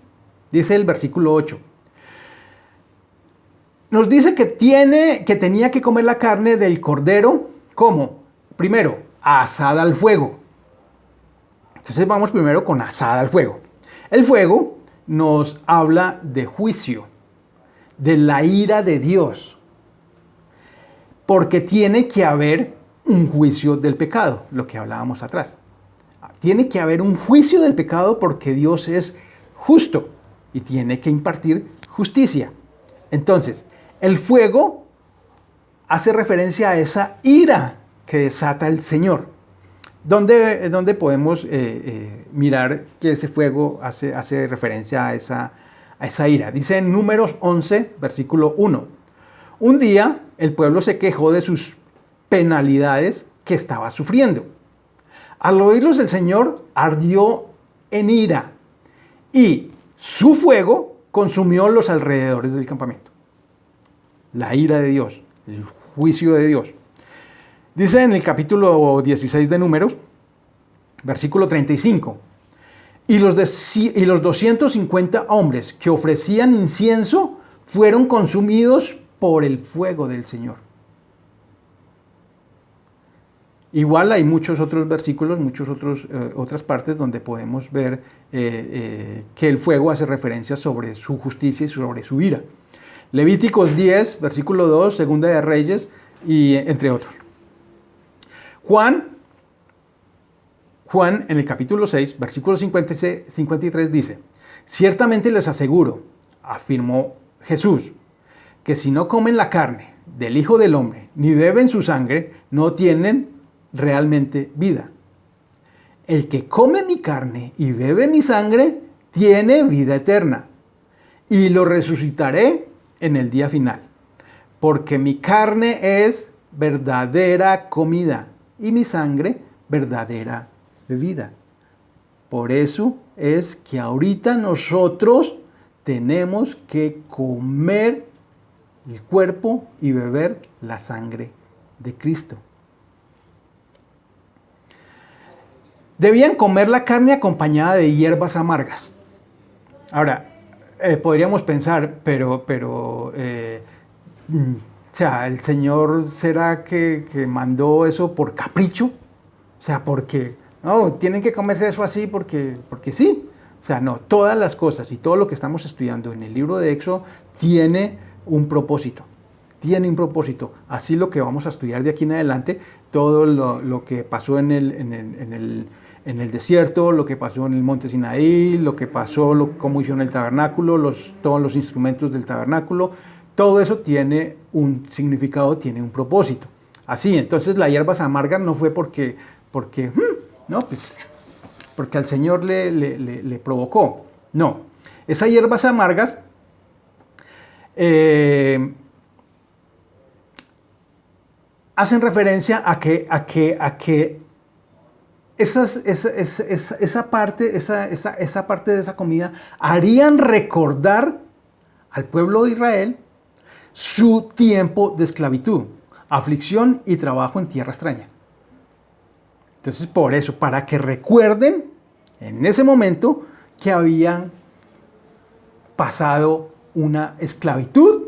Dice el versículo 8. Nos dice que tenía que comer la carne del Cordero, ¿cómo? Primero, asada al fuego. Entonces vamos primero con asada al fuego. El fuego nos habla de juicio, de la ira de Dios, porque tiene que haber un juicio del pecado, lo que hablábamos atrás. Tiene que haber un juicio del pecado porque Dios es justo y tiene que impartir justicia. Entonces, el fuego hace referencia a esa ira que desata el Señor. ¿Dónde podemos mirar que ese fuego hace referencia a esa ira? Dice en Números 11, versículo 1. Un día el pueblo se quejó de sus penalidades que estaba sufriendo. Al oírlos el Señor ardió en ira y su fuego consumió los alrededores del campamento. La ira de Dios, el juicio de Dios. Dice en el capítulo 16 de Números, versículo 35, y los 250 hombres que ofrecían incienso fueron consumidos por el fuego del Señor. Igual hay muchos otros versículos, otras partes donde podemos ver que el fuego hace referencia sobre su justicia y sobre su ira. Levíticos 10, versículo 2, Segunda de Reyes, y entre otros. Juan en el capítulo 6, versículo 53 dice, ciertamente les aseguro, afirmó Jesús, que si no comen la carne del Hijo del Hombre, ni beben su sangre, no tienen realmente vida. El que come mi carne y bebe mi sangre, tiene vida eterna, y lo resucitaré en el día final, porque mi carne es verdadera comida, y mi sangre verdadera bebida. Por eso es que ahorita nosotros tenemos que comer el cuerpo y beber la sangre de Cristo. Debían comer la carne acompañada de hierbas amargas. Ahora, podríamos pensar, o sea, ¿el Señor será que mandó eso por capricho? O sea, porque, no, tienen que comerse eso así porque sí. O sea, no, todas las cosas y todo lo que estamos estudiando en el libro de Éxodo tiene un propósito. Tiene un propósito. Así lo que vamos a estudiar de aquí en adelante, todo lo que pasó en el desierto, lo que pasó en el monte Sinaí, lo que pasó, cómo hicieron el tabernáculo, todos los instrumentos del tabernáculo, todo eso tiene un significado, tiene un propósito. Así, entonces las hierbas amargas no fue porque al Señor le provocó. No, esas hierbas amargas hacen referencia a que esa parte de esa comida harían recordar al pueblo de Israel su tiempo de esclavitud, aflicción y trabajo en tierra extraña. Entonces, por eso, para que recuerden en ese momento que habían pasado una esclavitud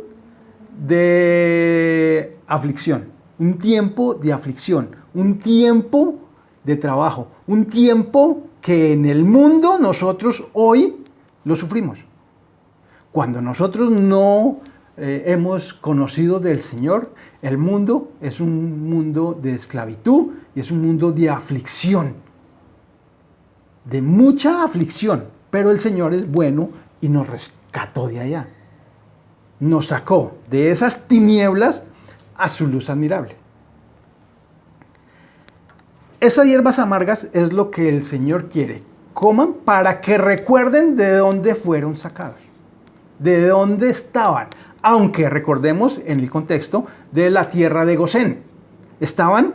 de aflicción, un tiempo de aflicción, un tiempo de trabajo, un tiempo que en el mundo nosotros hoy lo sufrimos. Cuando nosotros no hemos conocido del Señor, el mundo es un mundo de esclavitud y es un mundo de aflicción, de mucha aflicción, pero el Señor es bueno y nos rescató de allá. Nos sacó de esas tinieblas a su luz admirable. Esas hierbas amargas es lo que el Señor quiere. Coman para que recuerden de dónde fueron sacados, de dónde estaban. Aunque recordemos en el contexto de la tierra de Gosén. Estaban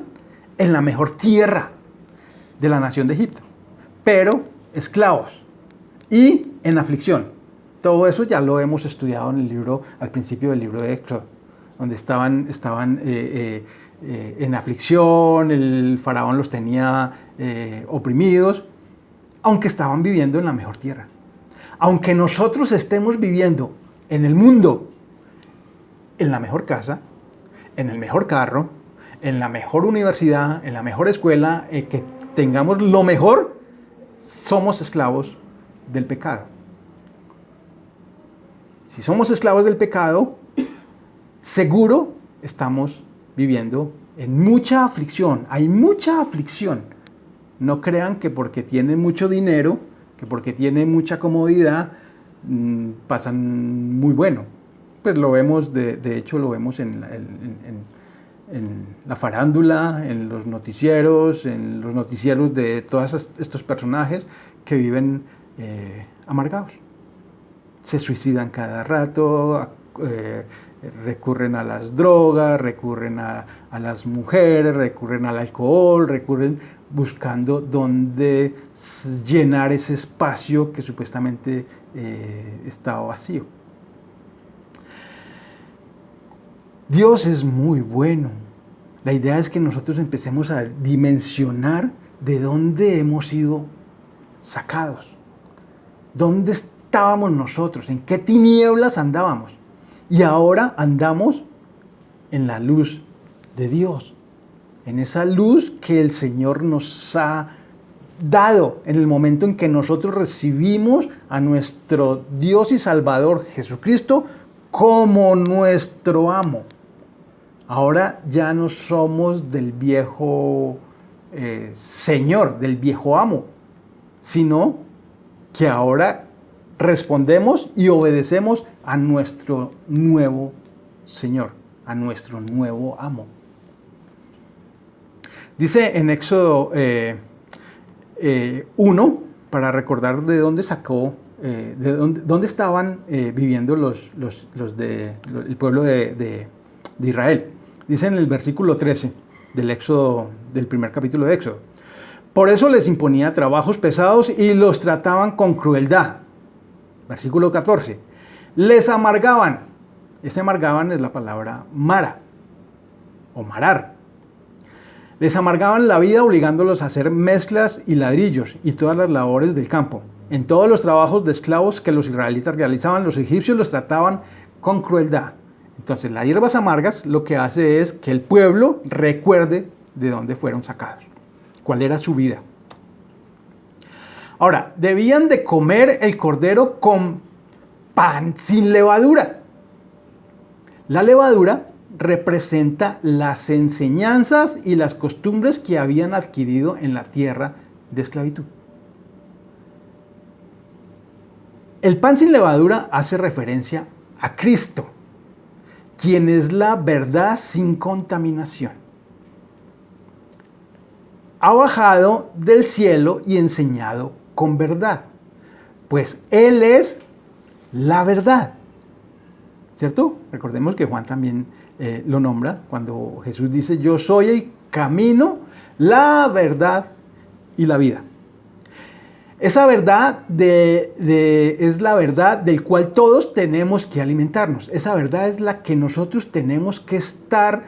en la mejor tierra de la nación de Egipto, pero esclavos y en aflicción. Todo eso ya lo hemos estudiado en el libro, al principio del libro de Éxodo, donde estaban en aflicción, el faraón los tenía oprimidos, aunque estaban viviendo en la mejor tierra. Aunque nosotros estemos viviendo en el mundo, en la mejor casa, en el mejor carro, en la mejor universidad, en la mejor escuela, que tengamos lo mejor, somos esclavos del pecado. Si somos esclavos del pecado, seguro estamos viviendo en mucha aflicción. Hay mucha aflicción. No crean que porque tienen mucho dinero, que porque tienen mucha comodidad, pasan muy bueno. Pues lo vemos, de hecho lo vemos en la farándula, en los noticieros de todos estos personajes que viven amargados. Se suicidan cada rato, recurren a las drogas, recurren a las mujeres, recurren al alcohol, recurren buscando dónde llenar ese espacio que supuestamente está vacío. Dios es muy bueno. La idea es que nosotros empecemos a dimensionar de dónde hemos sido sacados. ¿Dónde estábamos nosotros? ¿En qué tinieblas andábamos? Y ahora andamos en la luz de Dios. En esa luz que el Señor nos ha dado en el momento en que nosotros recibimos a nuestro Dios y Salvador Jesucristo como nuestro amo. Ahora ya no somos del viejo Señor, del viejo amo, sino que ahora respondemos y obedecemos a nuestro nuevo Señor, a nuestro nuevo amo. Dice en Éxodo 1, para recordar de dónde sacó, dónde estaban viviendo el pueblo de Israel. Dice en el versículo 13 del Éxodo, del primer capítulo de Éxodo: por eso les imponía trabajos pesados y los trataban con crueldad. Versículo 14: les amargaban. Ese amargaban es la palabra mara o marar. Les amargaban la vida obligándolos a hacer mezclas y ladrillos y todas las labores del campo. En todos los trabajos de esclavos que los israelitas realizaban, los egipcios los trataban con crueldad. Entonces, las hierbas amargas lo que hace es que el pueblo recuerde de dónde fueron sacados, cuál era su vida. Ahora, debían de comer el cordero con pan sin levadura. La levadura representa las enseñanzas y las costumbres que habían adquirido en la tierra de esclavitud. El pan sin levadura hace referencia a Cristo, quien es la verdad sin contaminación. Ha bajado del cielo y enseñado con verdad, pues Él es la verdad. ¿Cierto? Recordemos que Juan también lo nombra cuando Jesús dice: yo soy el camino, la verdad y la vida. Esa verdad es la verdad del cual todos tenemos que alimentarnos. Esa verdad es la que nosotros tenemos que estar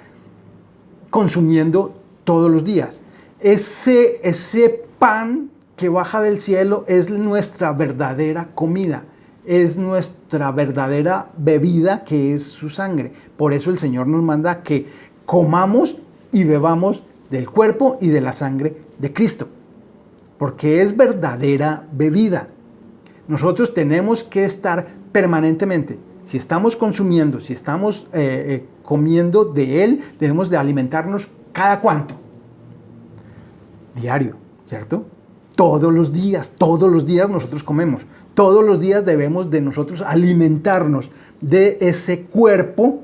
consumiendo todos los días. Ese pan que baja del cielo es nuestra verdadera comida. Es nuestra verdadera bebida, que es su sangre. Por eso el Señor nos manda que comamos y bebamos del cuerpo y de la sangre de Cristo, porque es verdadera bebida. Nosotros tenemos que estar permanentemente. Si estamos consumiendo, si estamos comiendo de Él, debemos de alimentarnos ¿cada cuánto? Diario, ¿cierto? Todos los días nosotros comemos. Todos los días debemos de nosotros alimentarnos de ese cuerpo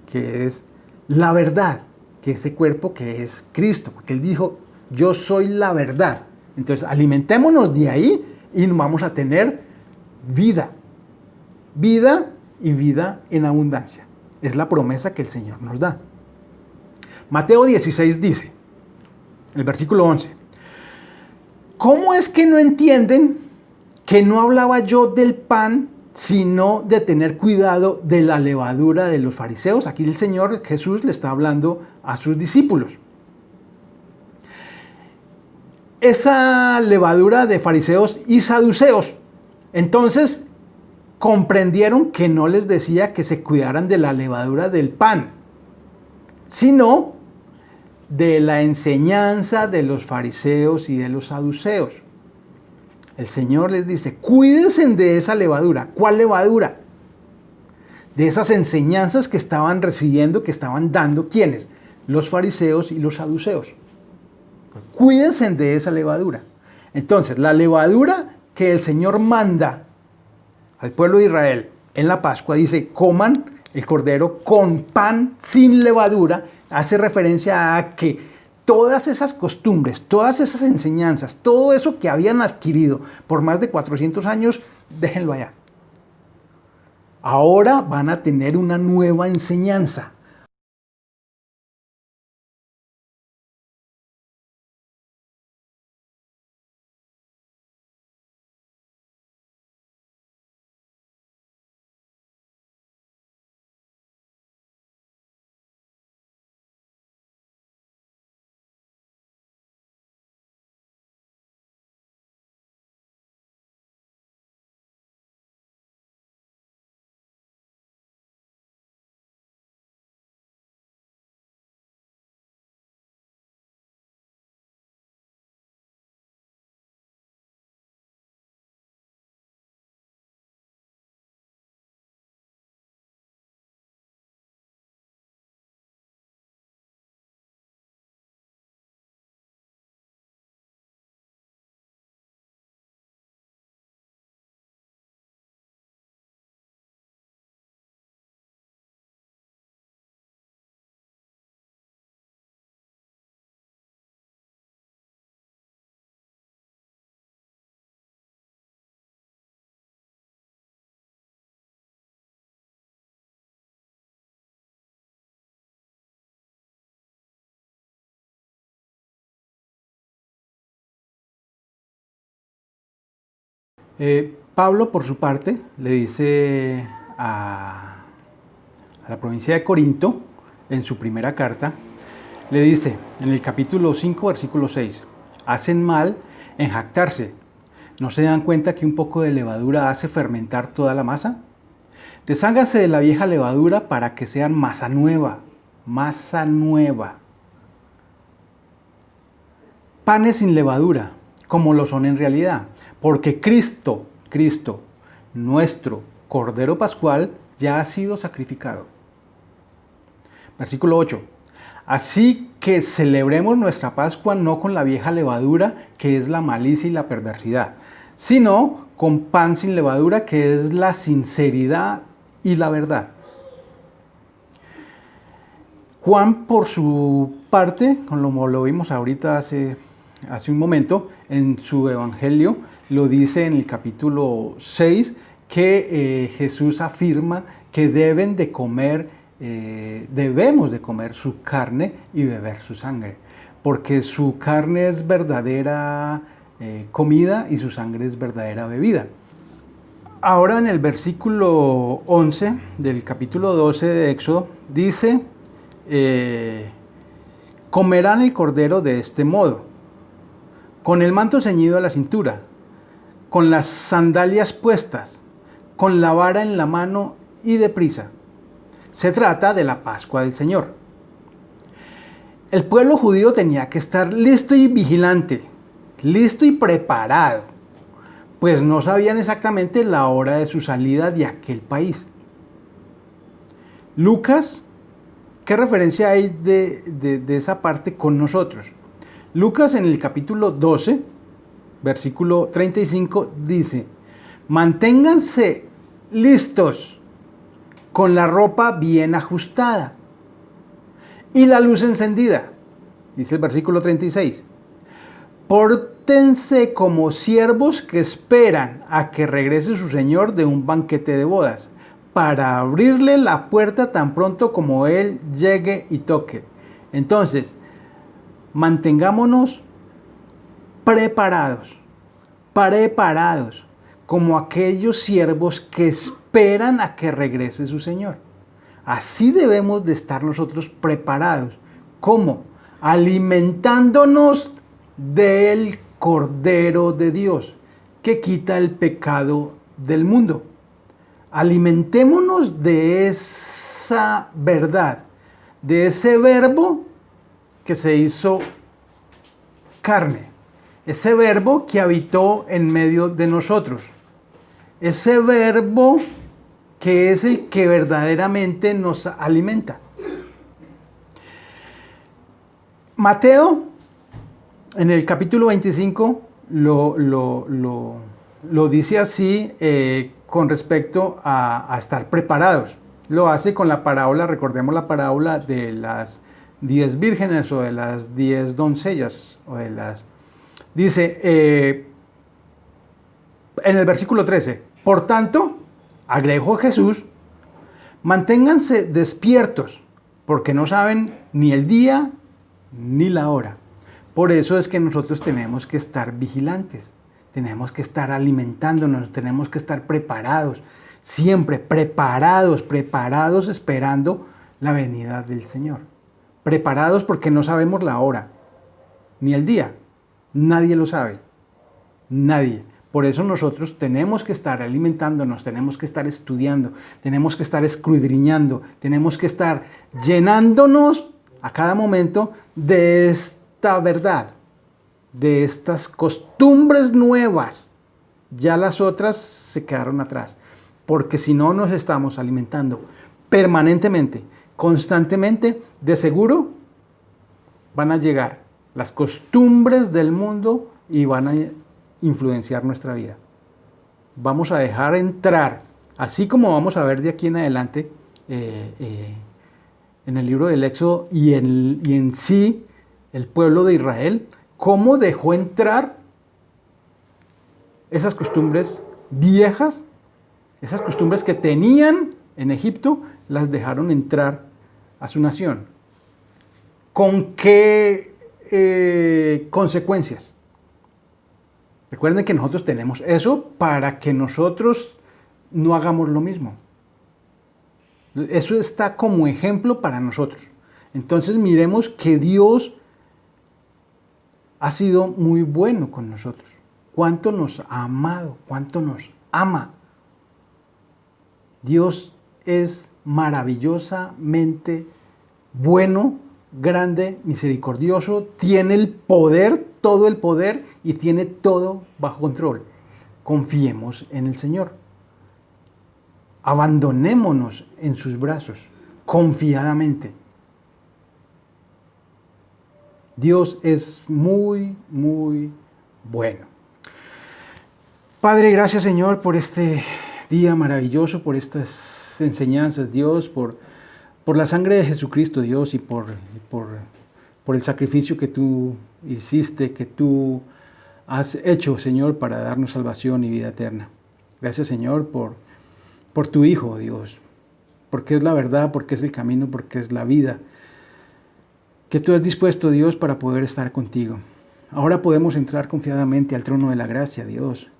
que es la verdad, que ese cuerpo que es Cristo, porque Él dijo, yo soy la verdad. Entonces alimentémonos de ahí y vamos a tener vida. Vida y vida en abundancia. Es la promesa que el Señor nos da. Mateo 16 dice, el versículo 11, ¿cómo es que no entienden que no hablaba yo del pan, sino de tener cuidado de la levadura de los fariseos? Aquí el Señor Jesús le está hablando a sus discípulos. Esa levadura de fariseos y saduceos, entonces comprendieron que no les decía que se cuidaran de la levadura del pan, sino de la enseñanza de los fariseos y de los saduceos. El Señor les dice, cuídense de esa levadura. ¿Cuál levadura? De esas enseñanzas que estaban recibiendo, que estaban dando, ¿quiénes? Los fariseos y los saduceos. Cuídense de esa levadura. Entonces, la levadura que el Señor manda al pueblo de Israel en la Pascua, dice, coman el cordero con pan sin levadura, hace referencia a que todas esas costumbres, todas esas enseñanzas, todo eso que habían adquirido por más de 400 años, déjenlo allá. Ahora van a tener una nueva enseñanza. Pablo, por su parte, le dice a la provincia de Corinto, en su primera carta, le dice en el capítulo 5, versículo 6, hacen mal en jactarse. ¿No se dan cuenta que un poco de levadura hace fermentar toda la masa? Desháganse de la vieja levadura para que sean masa nueva. Masa nueva. Panes sin levadura, como lo son en realidad. Porque Cristo, nuestro Cordero Pascual, ya ha sido sacrificado. Versículo 8. Así que celebremos nuestra Pascua no con la vieja levadura, que es la malicia y la perversidad, sino con pan sin levadura, que es la sinceridad y la verdad. Juan, por su parte, como lo vimos ahorita hace un momento, en su evangelio, lo dice en el capítulo 6, que Jesús afirma que debemos de comer su carne y beber su sangre, porque su carne es verdadera comida y su sangre es verdadera bebida. Ahora en el versículo 11 del capítulo 12 de Éxodo dice, comerán el cordero de este modo, con el manto ceñido a la cintura, con las sandalias puestas, con la vara en la mano y deprisa. Se trata de la Pascua del Señor. El pueblo judío tenía que estar listo y vigilante, listo y preparado pues no sabían exactamente la hora de su salida de aquel país. Lucas, ¿qué referencia hay de esa parte con nosotros? Lucas en el capítulo 12, versículo 35 dice: manténganse listos con la ropa bien ajustada y la luz encendida. Dice el versículo 36. Pórtense como siervos que esperan a que regrese su señor de un banquete de bodas, para abrirle la puerta tan pronto como él llegue y toque. Entonces, mantengámonos preparados, como aquellos siervos que esperan a que regrese su señor. Así debemos de estar nosotros preparados. ¿Cómo? Alimentándonos del Cordero de Dios, que quita el pecado del mundo. Alimentémonos de esa verdad, de ese verbo que se hizo carne, ese verbo que habitó en medio de nosotros, ese verbo que es el que verdaderamente nos alimenta. Mateo, en el capítulo 25, lo dice así con respecto a estar preparados. Lo hace con la parábola, recordemos la parábola de las 10 vírgenes o de las 10 doncellas. Dice en el versículo 13, por tanto, agregó Jesús, manténganse despiertos, porque no saben ni el día ni la hora. Por eso es que nosotros tenemos que estar vigilantes, tenemos que estar alimentándonos, tenemos que estar preparados, siempre preparados, esperando la venida del Señor. Preparados porque no sabemos la hora, ni el día. Nadie lo sabe, nadie. Por eso nosotros tenemos que estar alimentándonos, tenemos que estar estudiando, tenemos que estar escudriñando, tenemos que estar llenándonos a cada momento de esta verdad, de estas costumbres nuevas. Ya las otras se quedaron atrás, porque si no nos estamos alimentando permanentemente, constantemente, de seguro van a llegar las costumbres del mundo y van a influenciar nuestra vida. Vamos a dejar entrar, así como vamos a ver de aquí en adelante en el libro del Éxodo y en sí el pueblo de Israel, cómo dejó entrar esas costumbres viejas, esas costumbres que tenían en Egipto, las dejaron entrar a su nación. ¿Con qué consecuencias? Recuerden que nosotros tenemos eso para que nosotros no hagamos lo mismo. Eso está como ejemplo para nosotros. Entonces miremos que Dios ha sido muy bueno con nosotros. Cuánto nos ha amado, cuánto nos ama. Dios es maravillosamente bueno, grande, misericordioso, tiene el poder, todo el poder, y tiene todo bajo control. Confiemos en el Señor. Abandonémonos en sus brazos, confiadamente. Dios es muy, muy bueno. Padre, gracias, Señor, por este día maravilloso, por estas enseñanzas, Dios, por la sangre de Jesucristo, Dios, y por el sacrificio que tú hiciste, que tú has hecho, Señor, para darnos salvación y vida eterna. Gracias, Señor, por tu Hijo, Dios, porque es la verdad, porque es el camino, porque es la vida que tú has dispuesto, Dios, para poder estar contigo. Ahora podemos entrar confiadamente al trono de la gracia, Dios,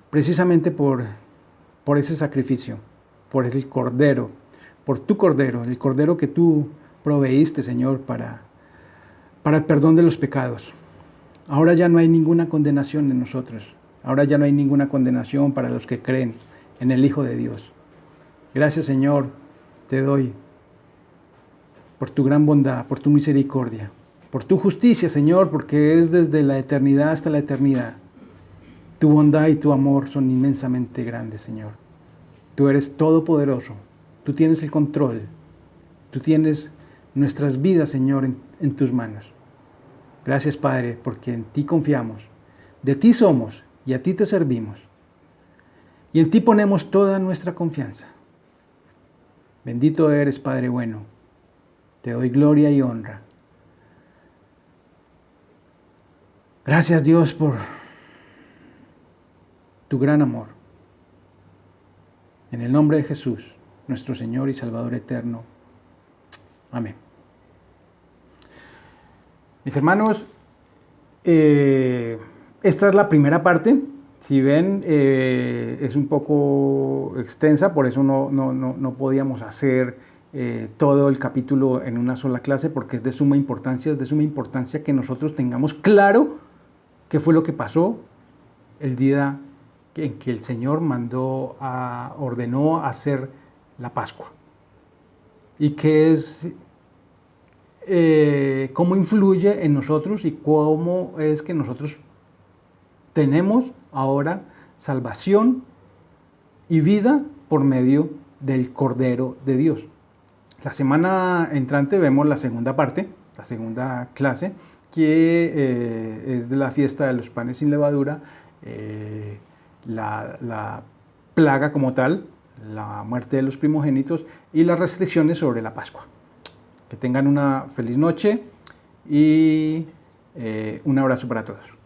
precisamente por ese sacrificio, por el Cordero, por tu Cordero, el Cordero que tú proveíste, Señor, para el perdón de los pecados. Ahora ya no hay ninguna condenación en nosotros. Ahora ya no hay ninguna condenación para los que creen en el Hijo de Dios. Gracias, Señor, te doy por tu gran bondad, por tu misericordia, por tu justicia, Señor, porque es desde la eternidad hasta la eternidad. Tu bondad y tu amor son inmensamente grandes, Señor. Tú eres todopoderoso. Tú tienes el control. Tú tienes nuestras vidas, Señor, en tus manos. Gracias, Padre, porque en ti confiamos. De ti somos y a ti te servimos. Y en ti ponemos toda nuestra confianza. Bendito eres, Padre bueno. Te doy gloria y honra. Gracias, Dios, por tu gran amor. En el nombre de Jesús, nuestro Señor y Salvador eterno. Amén. Mis hermanos, esta es la primera parte. Si ven, es un poco extensa, por eso no podíamos hacer todo el capítulo en una sola clase, porque es de suma importancia que nosotros tengamos claro qué fue lo que pasó el día en que el Señor ordenó hacer la Pascua. Y qué es, cómo influye en nosotros y cómo es que nosotros tenemos ahora salvación y vida por medio del Cordero de Dios. La semana entrante vemos la segunda parte, la segunda clase, que es de la fiesta de los panes sin levadura, la plaga como tal, la muerte de los primogénitos y las restricciones sobre la Pascua. Que tengan una feliz noche y un abrazo para todos.